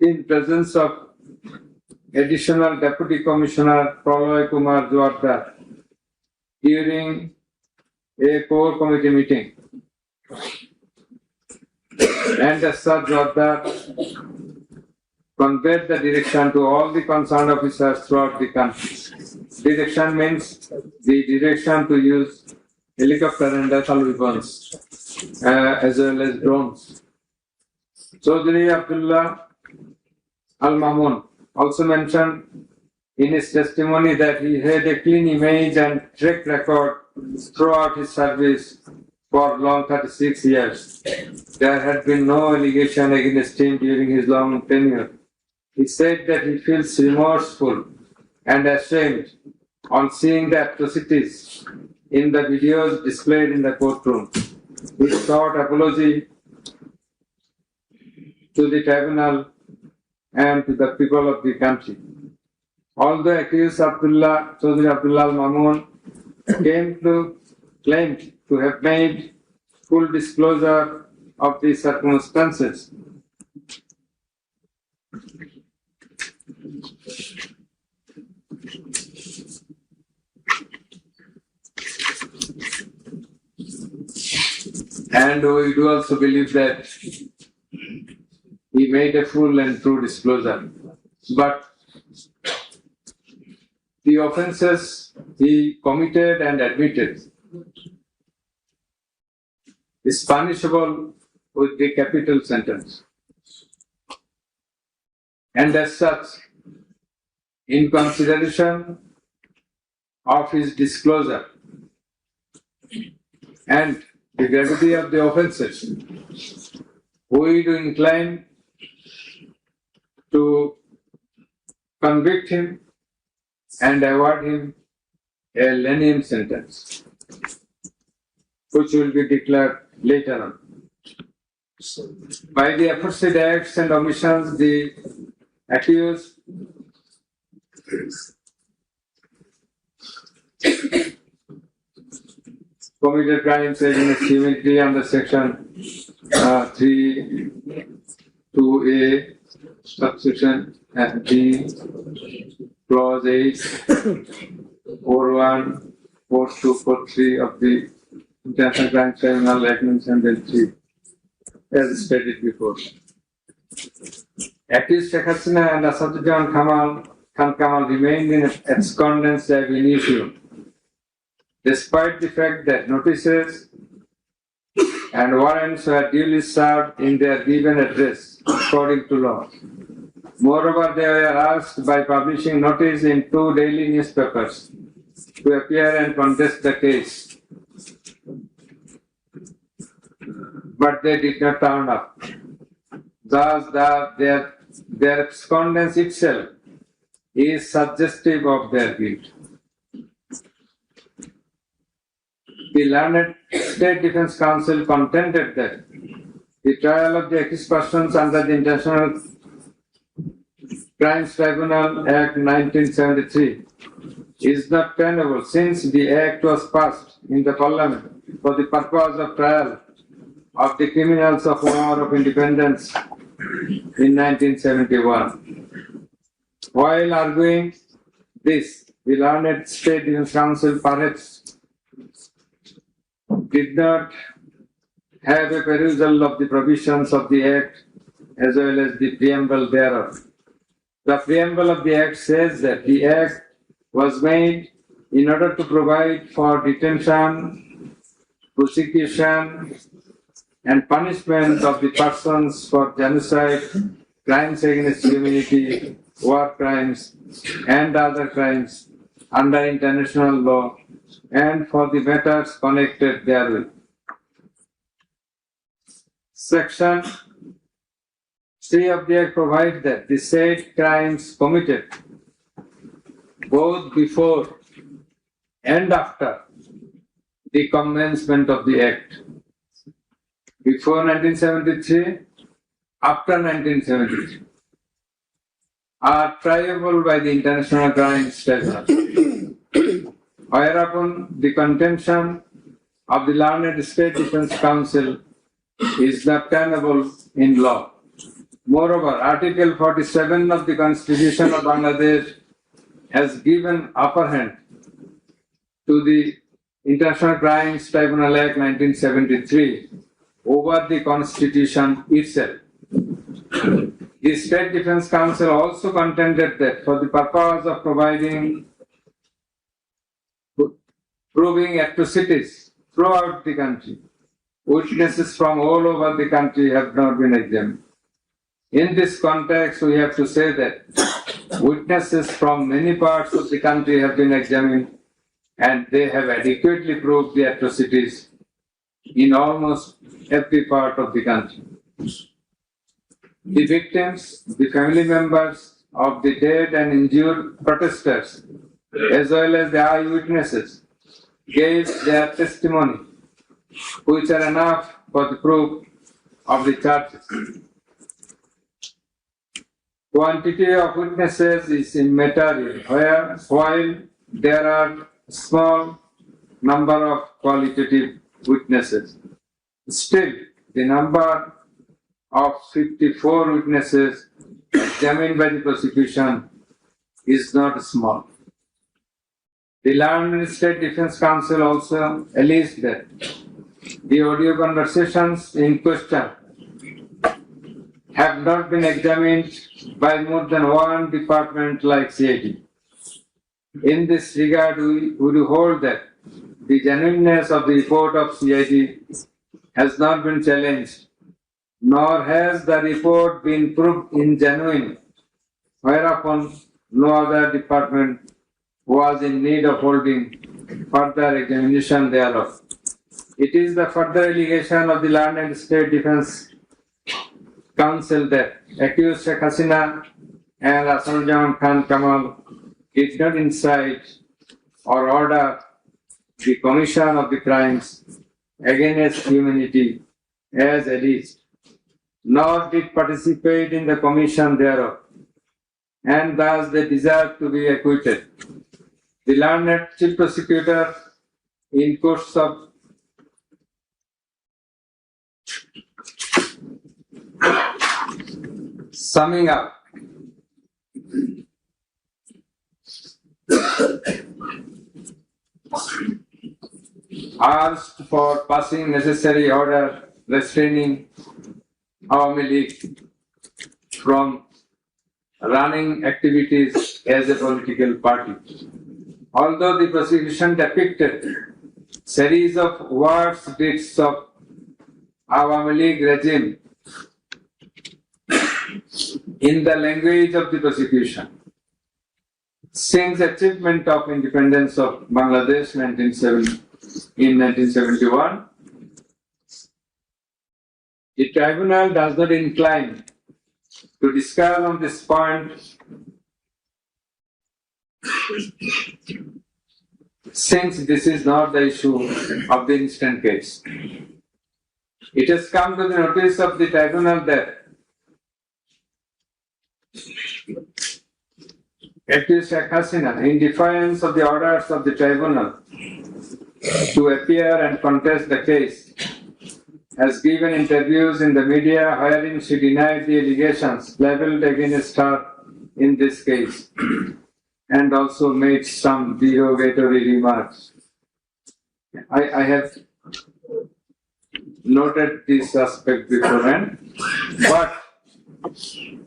in presence of Additional Deputy Commissioner Praloy Kumar Jwardar during a core committee meeting. And as such, Jwardar conveyed the direction to all the concerned officers throughout the country. Direction means the direction to use helicopter and lethal weapons as well as drones. Chaudhry Abdullah Al-Mamun also mentioned in his testimony that he had a clean image and track record throughout his service for long 36 years. There had been no allegation against him during his long tenure. He said that he feels remorseful and ashamed on seeing the atrocities in the videos displayed in the courtroom. He sought apology to the tribunal and to the people of the country. Although accused Chaudhry Abdullah Al-Mamun claimed to have made full disclosure of the circumstances, and we do also believe that he made a full and true disclosure. But the offences he committed and admitted is punishable with the capital sentence. And as such, in consideration of his disclosure and the gravity of the offences, we do incline to convict him and award him a lenient sentence, which will be declared later on. By the aforesaid acts and omissions, the accused committed crimes against humanity under section 3(2)(a), subsection D, clause 8, 4(1), 4(2), 4(3) of the International Crime Tribunal Act 1973, as stated before. Accused Sheikh Hasina and Asaduzzaman Khan Kamal remained in abscondence ab initio, despite the fact that notices and warrants were duly served in their given address according to law. Moreover, they were asked by publishing notice in 2 daily newspapers to appear and contest the case, but they did not turn up. Thus, their abscondence itself is suggestive of their guilt. The learned State Defence Council contended that the trial of the accused persons under the International Crimes Tribunal Act 1973 is not tenable since the Act was passed in the Parliament for the purpose of trial of the criminals of War of Independence in 1971. While arguing this, the learned State Defence Council perhaps did not have a perusal of the provisions of the Act as well as the preamble thereof. The preamble of the Act says that the Act was made in order to provide for detention, prosecution, and punishment of the persons for genocide, crimes against humanity, war crimes, and other crimes under international law, and for the matters connected therewith. Section 3 of the Act provides that the said crimes committed both before and after the commencement of the Act, before 1973, after 1973, are triable by the International Crimes Tribunal, whereupon the contention of the learned State Defence Council is not tenable in law. Moreover, Article 47 of the Constitution of Bangladesh has given upper hand to the International Crimes Tribunal Act 1973 over the Constitution itself. The State Defence Council also contended that for the purpose of proving atrocities throughout the country, witnesses from all over the country have not been examined. In this context, we have to say that witnesses from many parts of the country have been examined and they have adequately proved the atrocities in almost every part of the country. The victims, the family members of the dead and injured protesters, as well as the eyewitnesses, gave their testimony, which are enough for the proof of the charges. Quantity of witnesses is immaterial, while there are small number of qualitative witnesses. Still, the number of 54 witnesses examined by the prosecution is not small. The Learned State Defence Council also alleged that the audio conversations in question have not been examined by more than one department like CID. In this regard, we would hold that the genuineness of the report of CID has not been challenged, nor has the report been proved ingenuine, whereupon no other department was in need of holding further examination thereof. It is the further allegation of the Learned State Defence Council that accused Sheikh Hasina and Asanujaman Khan Kamal did not incite or order the commission of the crimes against humanity as alleged, nor did participate in the commission thereof, and thus they deserve to be acquitted. The learned chief prosecutor, in course of summing up, asked for passing necessary order restraining Awami League from running activities as a political party. Although the prosecution depicted series of words deeds of Awami League regime in the language of the prosecution, since achievement of independence of Bangladesh in 1971, the tribunal does not incline to discuss on this point since this is not the issue of the instant case. It has come to the notice of the tribunal that accused Sheikh Hasina, in defiance of the orders of the tribunal to appear and contest the case, has given interviews in the media wherein she denied the allegations leveled against her in this case and also made some derogatory remarks. I have noted this aspect beforehand, but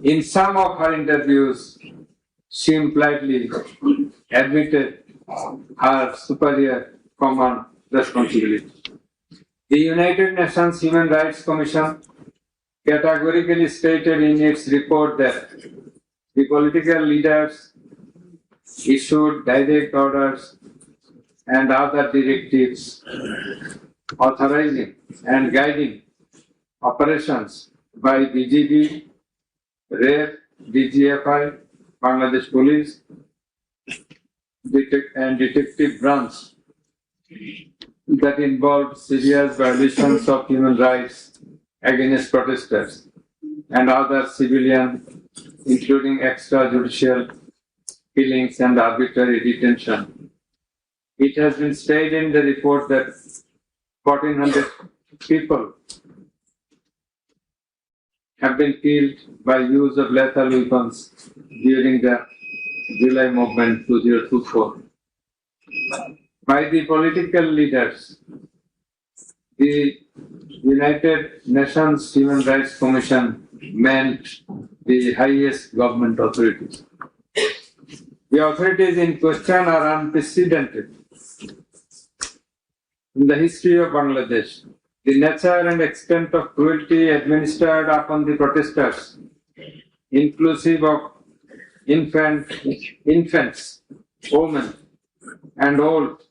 in some of her interviews, she impliedly admitted her superior command responsibility. The United Nations Human Rights Commission categorically stated in its report that the political leaders issued direct orders and other directives authorizing and guiding operations by BGB, RAF, DGFI, Bangladesh Police, and Detective Branch that involved serious violations of human rights against protesters and other civilian, including extrajudicial killings and arbitrary detention. It has been stated in the report that 1,400 people have been killed by use of lethal weapons during the July movement 2024. By the political leaders, the United Nations Human Rights Commission meant the highest government authorities. The authorities in question are unprecedented in the history of Bangladesh. The nature and extent of cruelty administered upon the protesters, inclusive of infants, women, and old,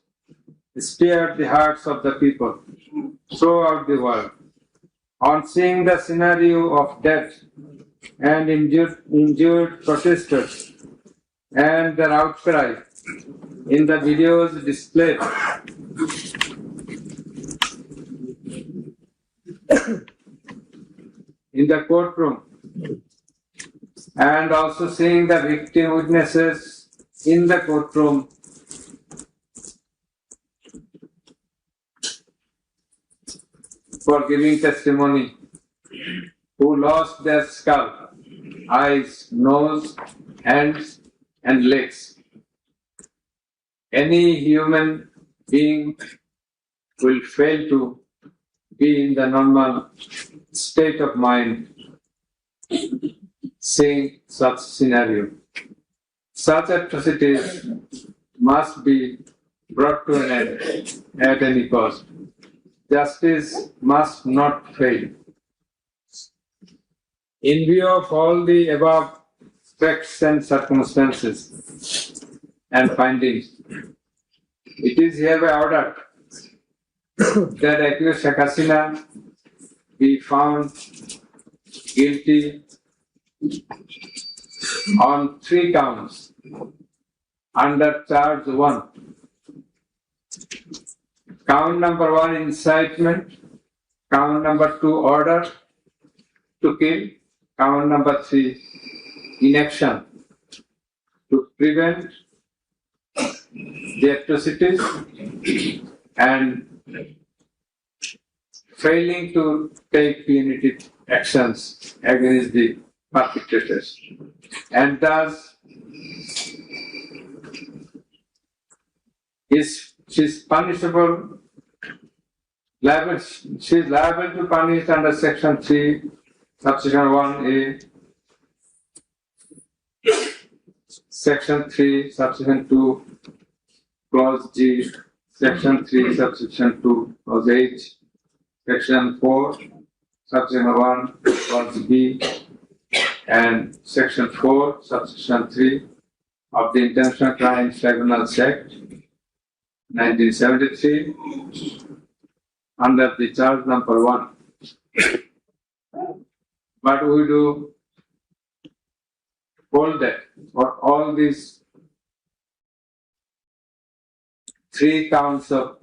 stirred the hearts of the people throughout the world. On seeing the scenario of death and injured protesters and their outcry in the videos displayed in the courtroom, and also seeing the victim witnesses in the courtroom, for giving testimony, who lost their scalp, eyes, nose, hands, and legs. Any human being will fail to be in the normal state of mind seeing such scenario. Such atrocities must be brought to an end at any cost. Justice must not fail. In view of all the above facts and circumstances and findings, it is hereby ordered that accused Sheikh Hasina be found guilty on 3 counts under charge 1. Count number 1, incitement. Count number 2, order to kill. Count number 3, inaction to prevent the atrocities and failing to take punitive actions against the perpetrators. And thus, she is punishable, she is liable to punish under section 3, subsection 1A, section 3, subsection 2, clause G, section 3, subsection 2, clause H, section 4, subsection 1, clause B, and section 4, subsection 3 of the International Crimes Tribunals Act 1973 under the charge number 1. But we do hold that for all these 3 counts of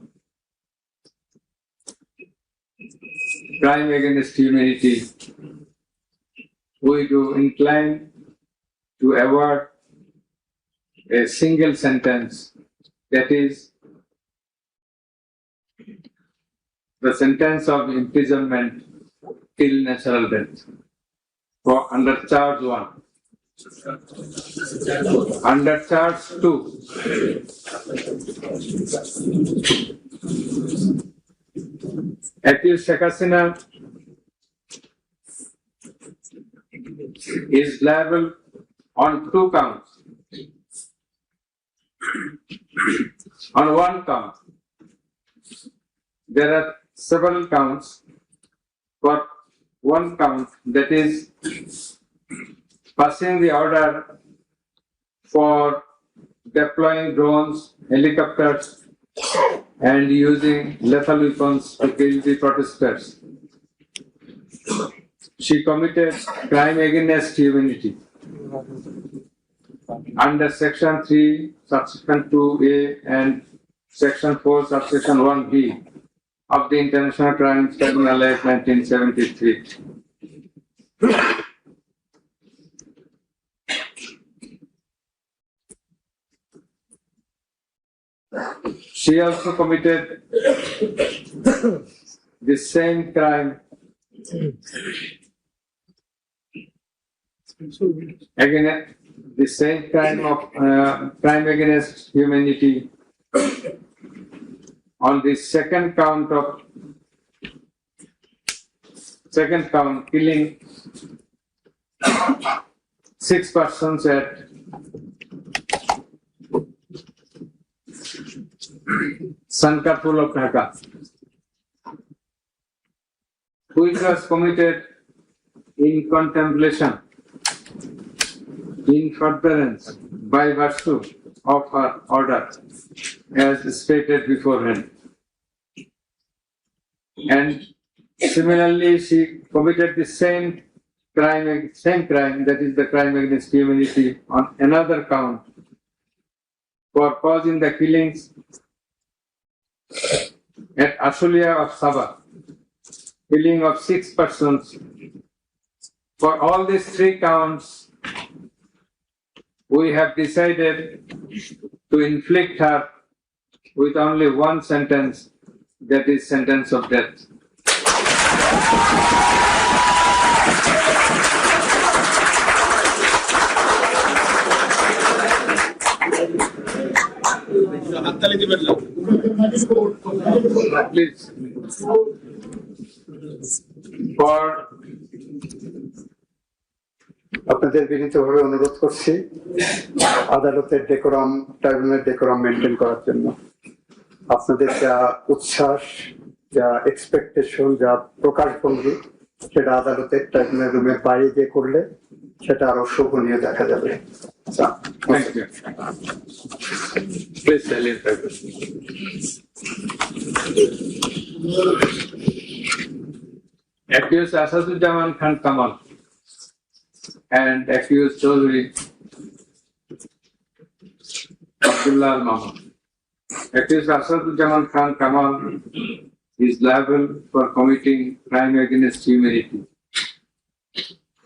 crime against humanity, we do incline to award a single sentence, that is the sentence of imprisonment till natural death for under charge 1. Under charge 2, accused Sheikh Hasina is liable on 2 counts. On 1 count, there are several counts. For 1 count, that is passing the order for deploying drones, helicopters, and using lethal weapons to kill the protesters. She committed crime against humanity under Section 3, Subsection 2A and Section 4, Subsection 1B of the International Crimes Tribunal Act 1973. She also committed the same crime against the same crime of crime against humanity on the second count, killing 6 persons at Sankarpur of Dhaka, which was committed in contemplation, in furtherance by virtue of her order, as stated beforehand. And similarly, she committed the same crime, that is the crime against humanity, on another count for causing the killings at Ashulia of Sabah, killing of 6 persons. For all these 3 counts, we have decided to inflict her with only 1 sentence, that is sentence of death. Please. For আপনাদের বিনীতভাবে অনুরোধ করছি আদালতের decorum, ট্রাইব্যুনালের decorum maintain করার জন্য। আপনাদের যা উচ্ছ্বাস, যা এক্সপেকটেশন, যা প্রকাশভঙ্গি, সেটা আদালতের ট্রাইব্যুনাল রুমের বাইরে গিয়ে করলে সেটা আরো শোভনীয় দেখা যাবে। Thank you. Please tell it. Accused Asadujaman Khan Kamal and accused Chaudhry Abdullah Mahmoud. Accused Asadujaman Khan Kamal is liable for committing crime against humanity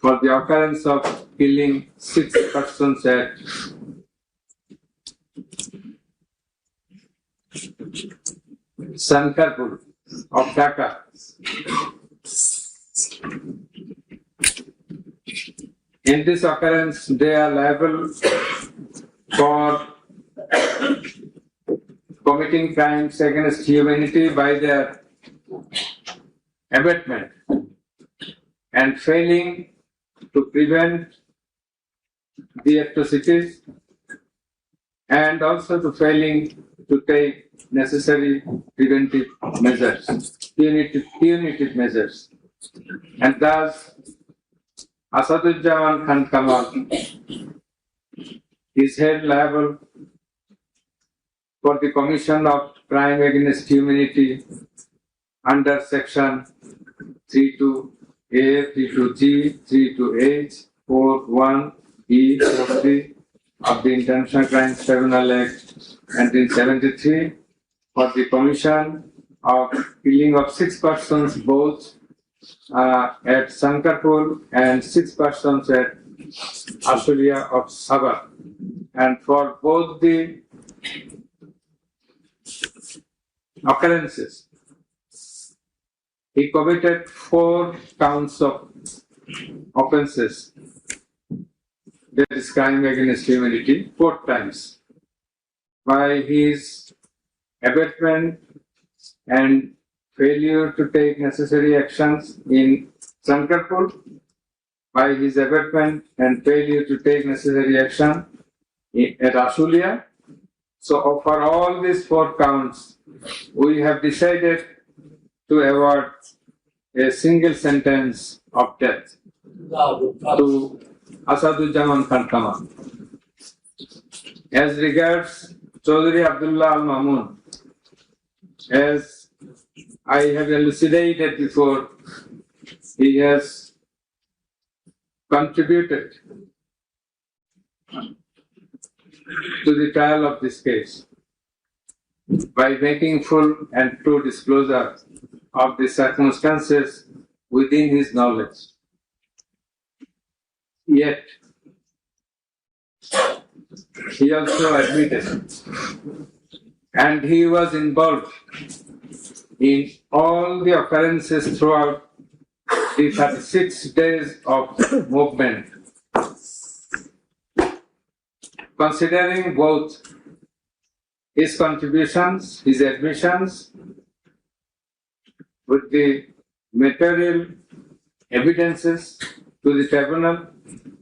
for the occurrence of killing 6 persons at Sankarpur of Dhaka. In this occurrence, they are liable for committing crimes against humanity by their abatement and failing to prevent the atrocities, and also to failing to take necessary preventive measures, punitive measures. And thus, Asadujaman Khan Kamal is held liable for the commission of crime against humanity under Section 32A, 32G, 32H, 41E, 43 of the International Crimes Tribunal Act 1973 for the commission of killing of 6 persons both at Sankarpur and 6 persons at Ashulia of Sabah. and for both the occurrences, he committed 4 counts of offences, that is crime against humanity, 4 times, by his abatement and failure to take necessary actions in Sankarpur, by his abatement and failure to take necessary action at Ashulia. So for all these 4 counts, we have decided to award a single sentence of death to Asaduzzaman Khan. As regards Chaudhry Abdullah Al Mamun, as I have elucidated before, he has contributed to the trial of this case by making full and true disclosure of the circumstances within his knowledge. Yet, he also admitted, and he was involved in all the occurrences throughout the 36 days of movement. Considering both his contributions, his admissions, with the material evidences to the tribunal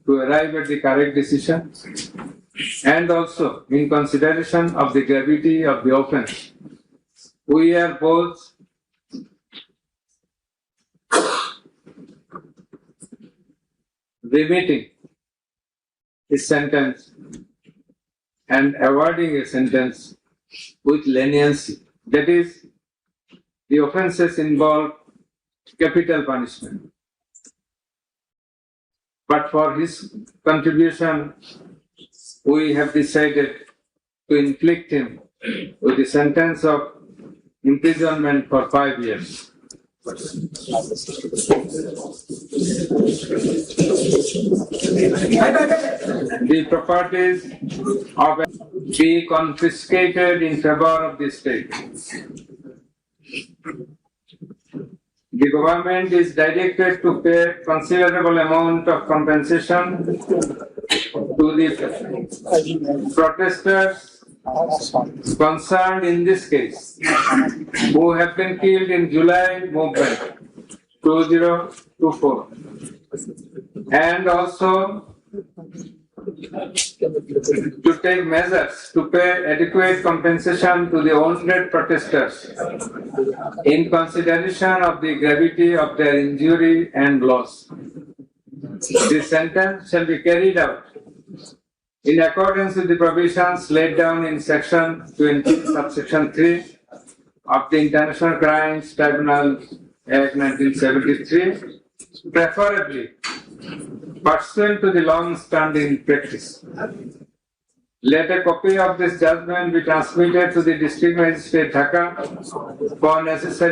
to arrive at the correct decision, and also in consideration of the gravity of the offense, we are both remitting his sentence and awarding a sentence with leniency. That is, the offences involve capital punishment. But for his contribution, we have decided to inflict him with a sentence of imprisonment for 5 years. The properties of be confiscated in favor of the state. The government is directed to pay considerable amount of compensation to the protesters concerned in this case, who have been killed in July movement 2024, and also to take measures to pay adequate compensation to the wounded protesters in consideration of the gravity of their injury and loss. The sentence shall be carried out in accordance with the provisions laid down in Section 20, subsection 3 of the International Crimes Tribunal Act 1973, preferably pursuant to the long-standing practice. Let a copy of this judgment be transmitted to the District Magistrate Dhaka for necessary